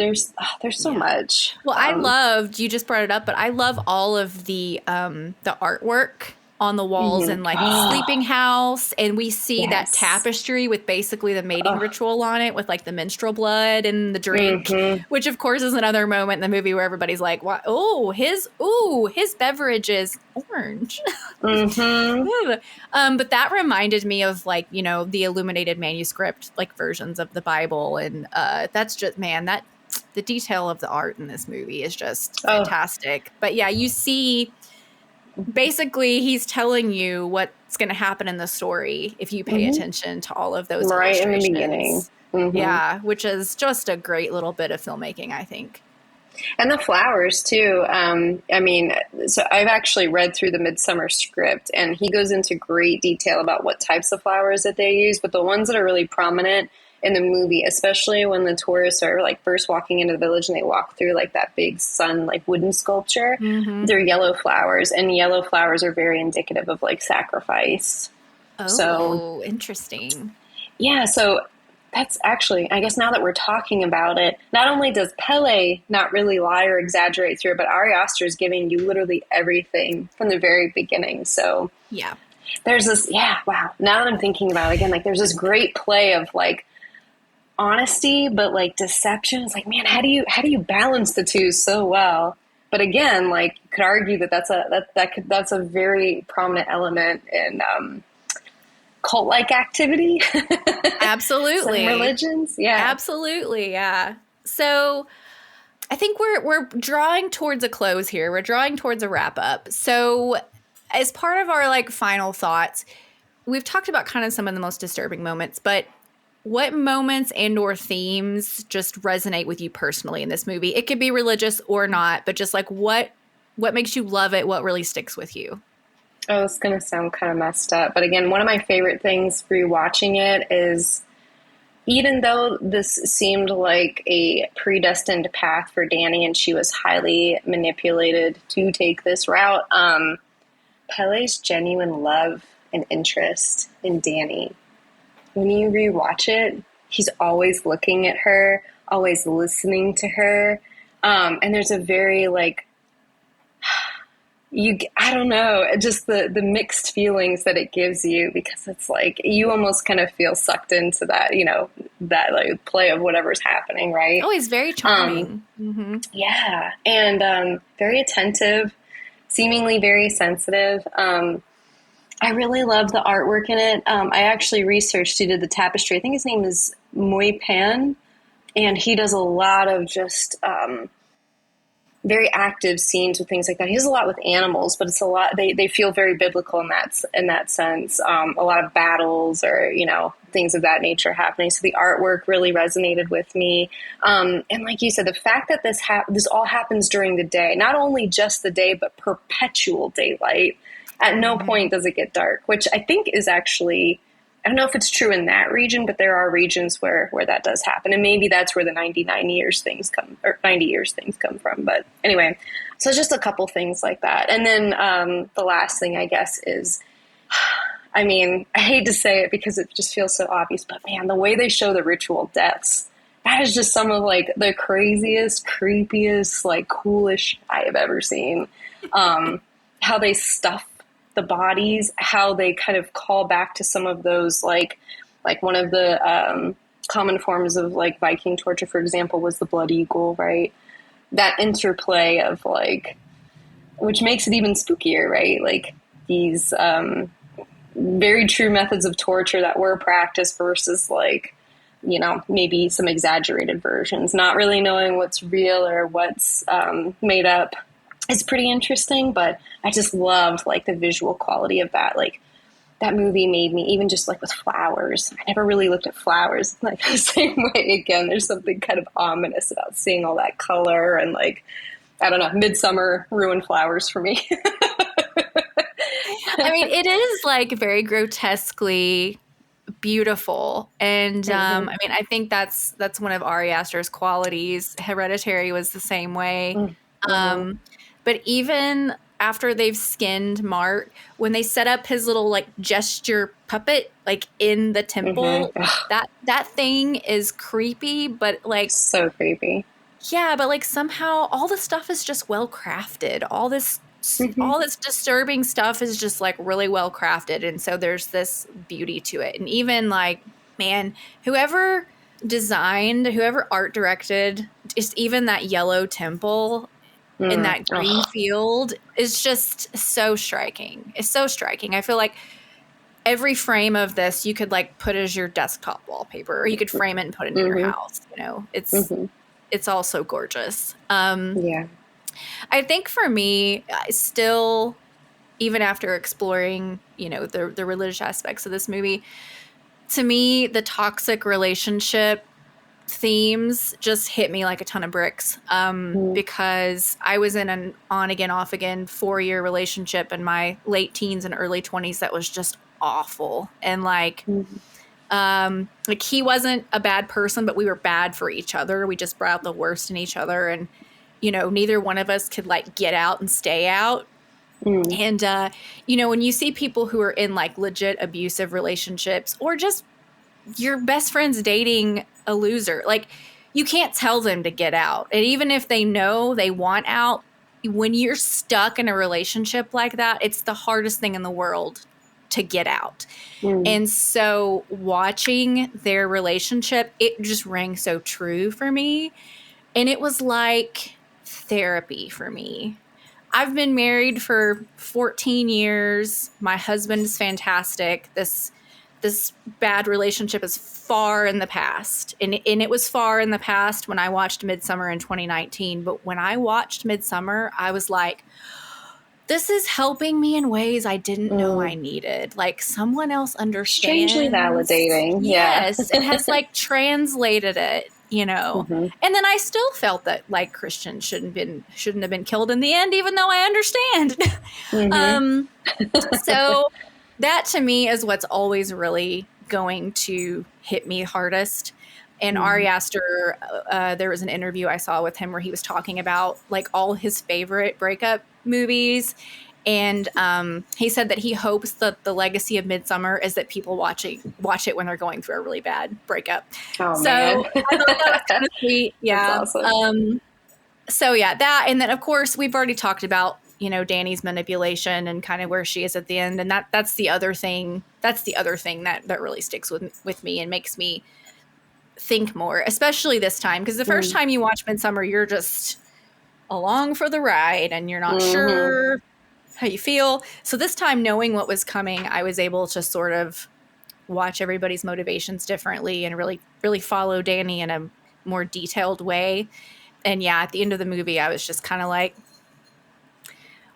so much. Well, I loved, you just brought it up, but I love all of the artwork on the walls and like Sleeping House, and we see that tapestry with basically the mating ritual on it with like the menstrual blood and the drink, which of course is another moment in the movie where everybody's like, "What? His beverage is orange." But that reminded me of like the illuminated manuscript like versions of the Bible, and that's just the detail of the art in this movie is just fantastic. But yeah, you see. Basically, he's telling you what's going to happen in the story if you pay attention to all of those illustrations. In the beginning. Yeah, which is just a great little bit of filmmaking, I think. And the flowers too. I mean, so I've actually read through the Midsommar script, and he goes into great detail about what types of flowers that they use. But the ones that are really prominent in the movie, especially when the tourists are like first walking into the village and they walk through like that big sun, like wooden sculpture, they're yellow flowers, and yellow flowers are very indicative of like sacrifice. Oh, so interesting. Yeah, so that's actually, I guess now that we're talking about it, not only does Pele not really lie or exaggerate through it, but Ari Aster is giving you literally everything from the very beginning. So yeah, there's this, wow. Now that I'm thinking about it again, like there's this great play of like honesty, but like deception. It's like, man, how do you balance the two so well? But again, like you could argue that that's a very prominent element in cult-like activity. Absolutely. Some religions. Yeah. Absolutely. Yeah. So I think we're drawing towards a close here. We're drawing towards a wrap up. So as part of our like final thoughts, we've talked about kind of some of the most disturbing moments, but what moments and or themes just resonate with you personally in this movie? It could be religious or not, but just like what makes you love it? What really sticks with you? Oh, it's going to sound kind of messed up. But again, one of my favorite things rewatching it is, even though this seemed like a predestined path for Danny and she was highly manipulated to take this route, Pele's genuine love and interest in Danny. When you rewatch it, he's always looking at her, always listening to her. And there's a very like, I don't know, just the mixed feelings that it gives you, because it's like you almost kind of feel sucked into that, you know, that like play of whatever's happening, right? Oh, he's very charming. Yeah, and very attentive, seemingly very sensitive. I really love the artwork in it. I actually researched who did the tapestry. I think his name is Moy Pan, and he does a lot of just very active scenes with things like that. He does a lot with animals, but it's a lot. They feel very biblical in that sense. A lot of battles or things of that nature happening. So the artwork really resonated with me. And like you said, the fact that this all happens during the day, not only just the day, but perpetual daylight. At no point does it get dark, which I think is actually, I don't know if it's true in that region, but there are regions where that does happen. And maybe that's where the 90 years things come from. But anyway, so just a couple things like that. And then the last thing, I guess, is, I mean, I hate to say it because it just feels so obvious, but man, the way they show the ritual deaths, that is just some of like the craziest, creepiest, like coolest I have ever seen. How they stuff the bodies, how they kind of call back to some of those, like one of the common forms of like Viking torture, for example, was the blood eagle, right? That interplay of like, which makes it even spookier, right? Like these very true methods of torture that were practiced versus like, maybe some exaggerated versions, not really knowing what's real or what's made up. It's pretty interesting, but I just loved like the visual quality of that. Like that movie made me, even just like with flowers, I never really looked at flowers like the same way again. There's something kind of ominous about seeing all that color and like, I don't know, Midsommar ruined flowers for me. I mean, it is like very grotesquely beautiful. And I mean, I think that's one of Ari Aster's qualities. Hereditary was the same way. But even after they've skinned Mark, when they set up his little like gesture puppet like in the temple, that thing is creepy, but like so creepy. Yeah, but like somehow all the stuff is just well crafted. All this disturbing stuff is just like really well crafted, and so there's this beauty to it. And even like, man, whoever art directed, just even that yellow temple in that green field is just so striking. It's so striking. I feel like every frame of this you could like put as your desktop wallpaper, or you could frame it and put it in your house. It's all so gorgeous. Yeah. I think for me, I still, even after exploring, the religious aspects of this movie, to me, the toxic relationship themes just hit me like a ton of bricks because I was in an on again, off again 4-year relationship in my late teens and early 20s that was just awful. And like he wasn't a bad person, but we were bad for each other. We just brought out the worst in each other. And, neither one of us could like get out and stay out. And, when you see people who are in like legit abusive relationships or just your best friend's dating a loser, like you can't tell them to get out. And even if they know they want out, when you're stuck in a relationship like that, it's the hardest thing in the world to get out. And so watching their relationship, it just rang so true for me. And it was like therapy for me. I've been married for 14 years. My husband is fantastic. This bad relationship is far in the past. And it was far in the past when I watched Midsommar in 2019. But when I watched Midsommar, I was like, this is helping me in ways I didn't know I needed. Like someone else understands. Strangely validating. Yes. It has like translated it, And then I still felt that like Christians shouldn't have been killed in the end, even though I understand. So that to me is what's always really going to hit me hardest. And Ari Aster, there was an interview I saw with him where he was talking about like all his favorite breakup movies. And he said that he hopes that the legacy of Midsommar is that people watch it when they're going through a really bad breakup. Oh, so man. I thought that was kind of sweet. Yeah. That's awesome. So yeah, that. And then of course we've already talked about, Danny's manipulation and kind of where she is at the end. And that's the other thing. That's the other thing that really sticks with me and makes me think more, especially this time. Because the first time you watch Midsommar, you're just along for the ride and you're not sure how you feel. So this time, knowing what was coming, I was able to sort of watch everybody's motivations differently and really, really follow Danny in a more detailed way. And yeah, at the end of the movie, I was just kind of like,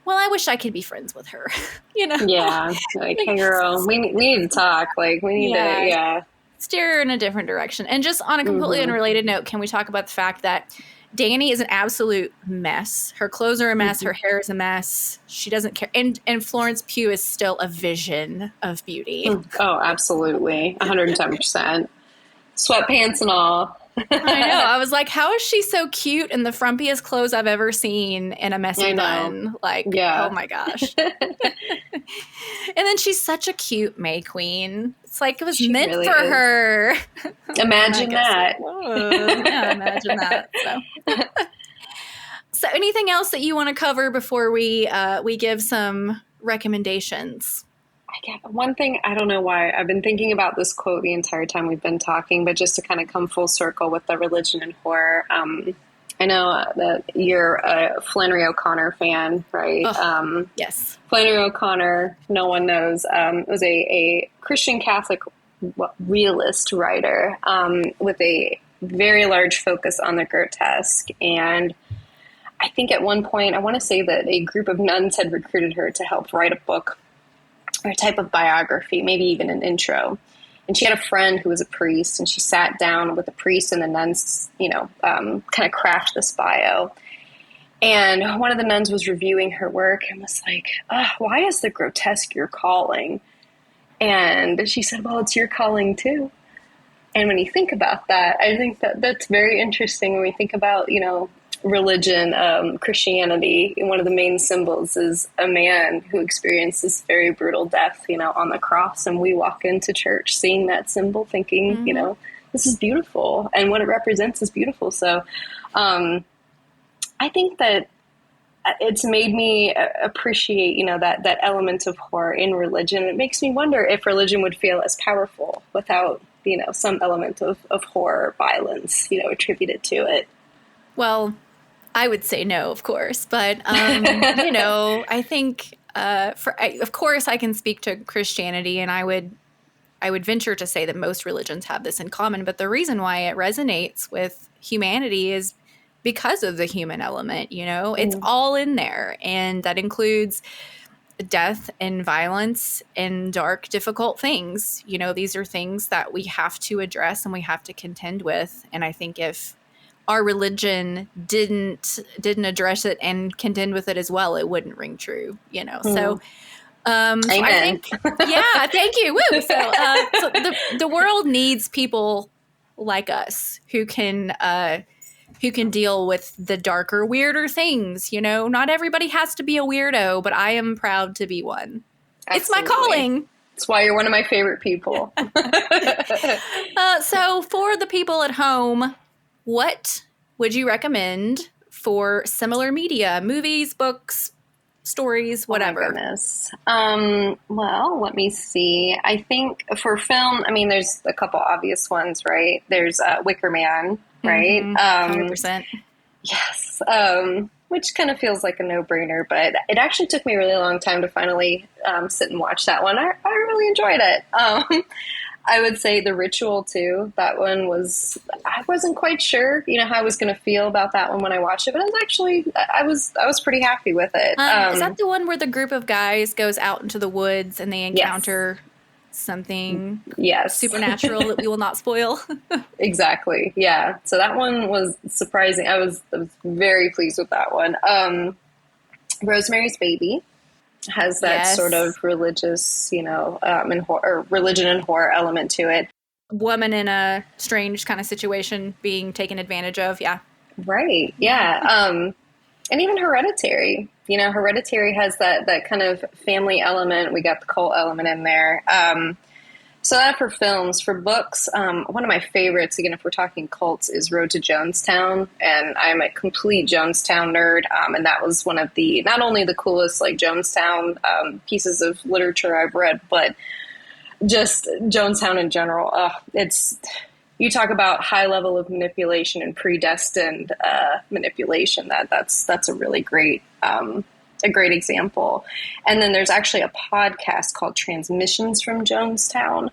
well, I wish I could be friends with her, Yeah, like, hey girl, we need to talk. Like, we need to, steer her in a different direction. And just on a completely unrelated note, can we talk about the fact that Danny is an absolute mess? Her clothes are a mess. Her hair is a mess. She doesn't care. And Florence Pugh is still a vision of beauty. Oh, absolutely. 110%. Sweatpants and all. I know. I was like, how is she so cute in the frumpiest clothes I've ever seen in a messy bun? Like, oh my gosh. And then she's such a cute May Queen. It's like it was meant really for her. Imagine that. Yeah, imagine that. So anything else that you want to cover before we give some recommendations? One thing, I don't know why, I've been thinking about this quote the entire time we've been talking, but just to kind of come full circle with the religion and horror. I know that you're a Flannery O'Connor fan, right? Yes. Flannery O'Connor, no one knows, was a Christian Catholic realist writer with a very large focus on the grotesque. And I think at one point, I want to say that a group of nuns had recruited her to help write a book or a type of biography, maybe even an intro. And she had a friend who was a priest, and she sat down with the priest and the nuns, kind of craft this bio. And one of the nuns was reviewing her work and was like, why is the grotesque your calling? And she said, well, it's your calling too. And when you think about that, I think that that's very interesting when we think about, religion, Christianity. One of the main symbols is a man who experienced this very brutal death, on the cross. And we walk into church seeing that symbol thinking, this is beautiful. And what it represents is beautiful. So I think that it's made me appreciate, that element of horror in religion. It makes me wonder if religion would feel as powerful without, some element of horror, violence, attributed to it. Well, I would say no, of course. But, I think, of course, I can speak to Christianity, and I would venture to say that most religions have this in common. But the reason why it resonates with humanity is because of the human element, it's all in there. And that includes death and violence and dark, difficult things. You know, these are things that we have to address and we have to contend with. And I think if our religion didn't address it and contend with it as well, it wouldn't ring true, you know. So I think, yeah, thank you. Woo. So the world needs people like us who can deal with the darker, weirder things. You know, not everybody has to be a weirdo, but I am proud to be one. Absolutely. It's my calling. That's why you're one of my favorite people. So for the people at home, what would you recommend for similar media, movies, books, stories, whatever? Oh my goodness. Well, let me see. I think for film, I mean, there's a couple obvious ones, right? There's Wicker Man, right? 100%. Yes. Which kind of feels like a no-brainer, but it actually took me a really long time to finally sit and watch that one. I really enjoyed it. I would say The Ritual too. That one I wasn't quite sure, you know, how I was going to feel about that one when I watched it, but I was pretty happy with it. Is that the one where the group of guys goes out into the woods and they encounter something supernatural that we will not spoil? Exactly. Yeah. So that one was surprising. I was very pleased with that one. Rosemary's Baby has that sort of religious, you know, religion and horror element to it. Woman in a strange kind of situation being taken advantage of. Yeah. Right. Yeah. And even Hereditary, you know, Hereditary has that kind of family element. We got the cult element in there. So that for films. For books, one of my favorites, again, if we're talking cults, is Road to Jonestown. And I'm a complete Jonestown nerd. And that was one of the, not only the coolest like Jonestown pieces of literature I've read, but just Jonestown in general. You talk about high level of manipulation and predestined manipulation. That's a really great example. And then there's actually a podcast called Transmissions from Jonestown.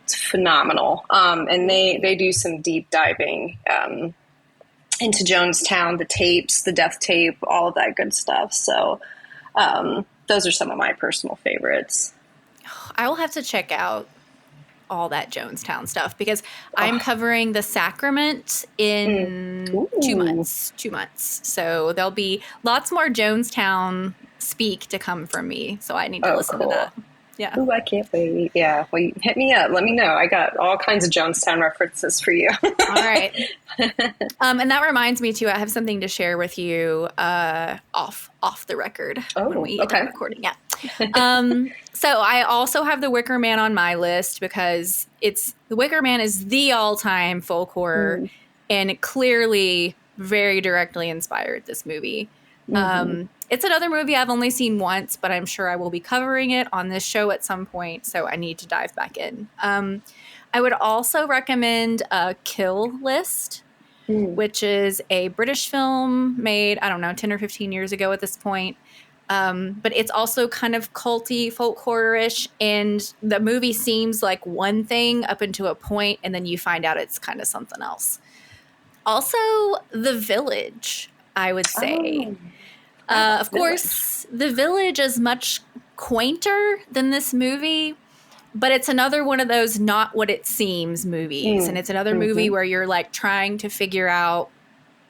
It's phenomenal. And they do some deep diving into Jonestown, the tapes, the death tape, all of that good stuff. So those are some of my personal favorites. I will have to check out all that Jonestown stuff because I'm covering The Sacrament in 2 months. So there'll be lots more Jonestown speak to come from me. So I need to listen to that. Yeah. Ooh, I can't wait. Yeah. Well, hit me up. Let me know. I got all kinds of Jonestown references for you. All right. And that reminds me too, I have something to share with you off the record when we get recording. Yeah. So I also have The Wicker Man on my list because The Wicker Man is the all-time folk horror and it clearly very directly inspired this movie. It's another movie I've only seen once, but I'm sure I will be covering it on this show at some point, so I need to dive back in. I would also recommend Kill List, which is a British film made, 10 or 15 years ago at this point. But it's also kind of culty, folk horror-ish, and the movie seems like one thing up until a point, and then you find out it's kind of something else. Also, The Village, I would say. Of course, The Village is much quainter than this movie, but it's another one of those not what it seems movies. And it's another movie where you're like trying to figure out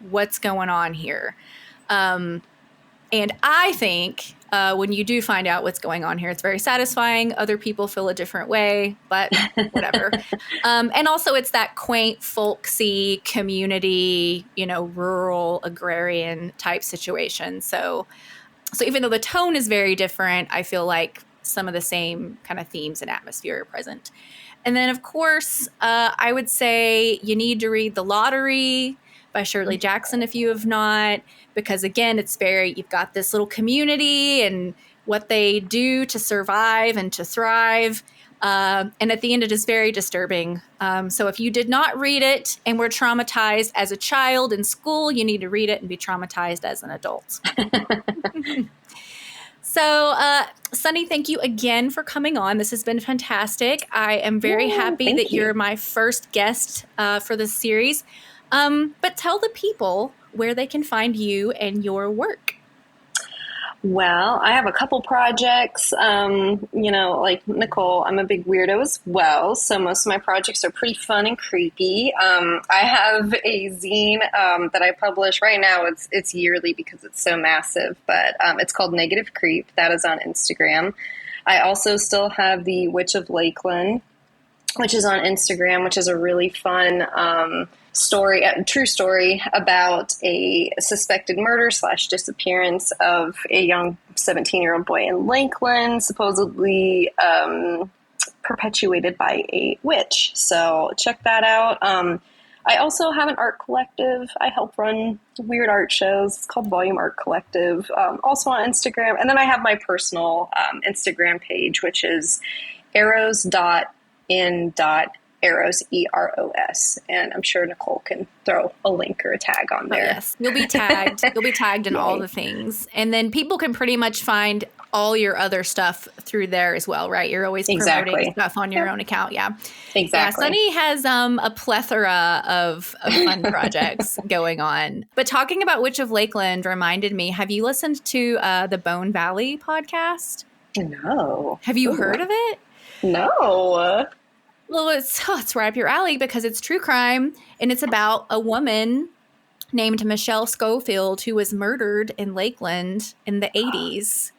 what's going on here. And I think when you do find out what's going on here, it's very satisfying. Other people feel a different way, but whatever. And also it's that quaint, folksy community, rural agrarian type situation. So even though the tone is very different, I feel like some of the same kind of themes and atmosphere are present. And then, of course, I would say you need to read The Lottery by Shirley Jackson if you have not, because again, you've got this little community and what they do to survive and to thrive. And at the end, it is very disturbing. So if you did not read it and were traumatized as a child in school, you need to read it and be traumatized as an adult. So, Sunny, thank you again for coming on. This has been fantastic. I am very happy that you're my first guest for this series. But tell the people where they can find you and your work. Well, I have a couple projects. Like Nicole, I'm a big weirdo as well, so most of my projects are pretty fun and creepy. I have a zine that I publish right now. It's yearly because it's so massive, but it's called Negative Creep. That is on Instagram. I also still have the Witch of Lakeland, which is on Instagram, which is a really fun story, a true story about a suspected murder / disappearance of a young 17-year-old boy in Lakeland, supposedly perpetuated by a witch. So check that out. I also have an art collective. I help run weird art shows. It's called Volume Art Collective, also on Instagram. And then I have my personal Instagram page, which is arrows.in.arrows, EROS. And I'm sure Nicole can throw a link or a tag on there. Oh, yes, you'll be tagged. You'll be tagged in all the things. And then people can pretty much find all your other stuff through there as well, right? You're always promoting stuff on your own account. Yeah. Exactly. Yeah, Sunny has a plethora of fun projects going on. But talking about Witch of Lakeland reminded me, have you listened to the Bone Valley podcast? No. Have you heard of it? No. Well, it's right up your alley because it's true crime, and it's about a woman named Michelle Schofield who was murdered in Lakeland in the 80s.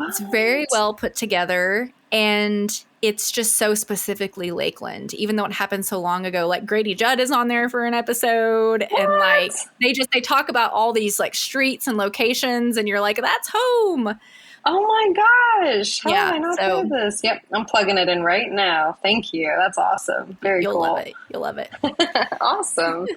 It's very well put together, and it's just so specifically Lakeland, even though it happened so long ago. Like Grady Judd is on there for an episode, and like they talk about all these like streets and locations, and you're like, that's home. Oh my gosh. How have I not heard this? Yep. I'm plugging it in right now. Thank you. That's awesome. Very cool. You'll love it. You'll love it. Awesome.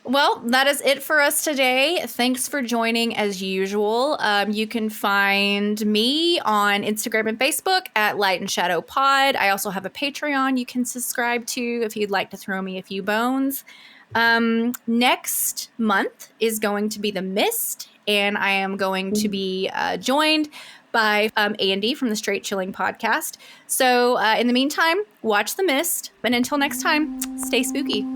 Well, that is it for us today. Thanks for joining as usual. You can find me on Instagram and Facebook at Light and Shadow Pod. I also have a Patreon you can subscribe to if you'd like to throw me a few bones. Next month is going to be The Mist, and I am going to be joined by Andy from the Straight Chilling podcast. So in the meantime, watch The Mist. And until next time, stay spooky.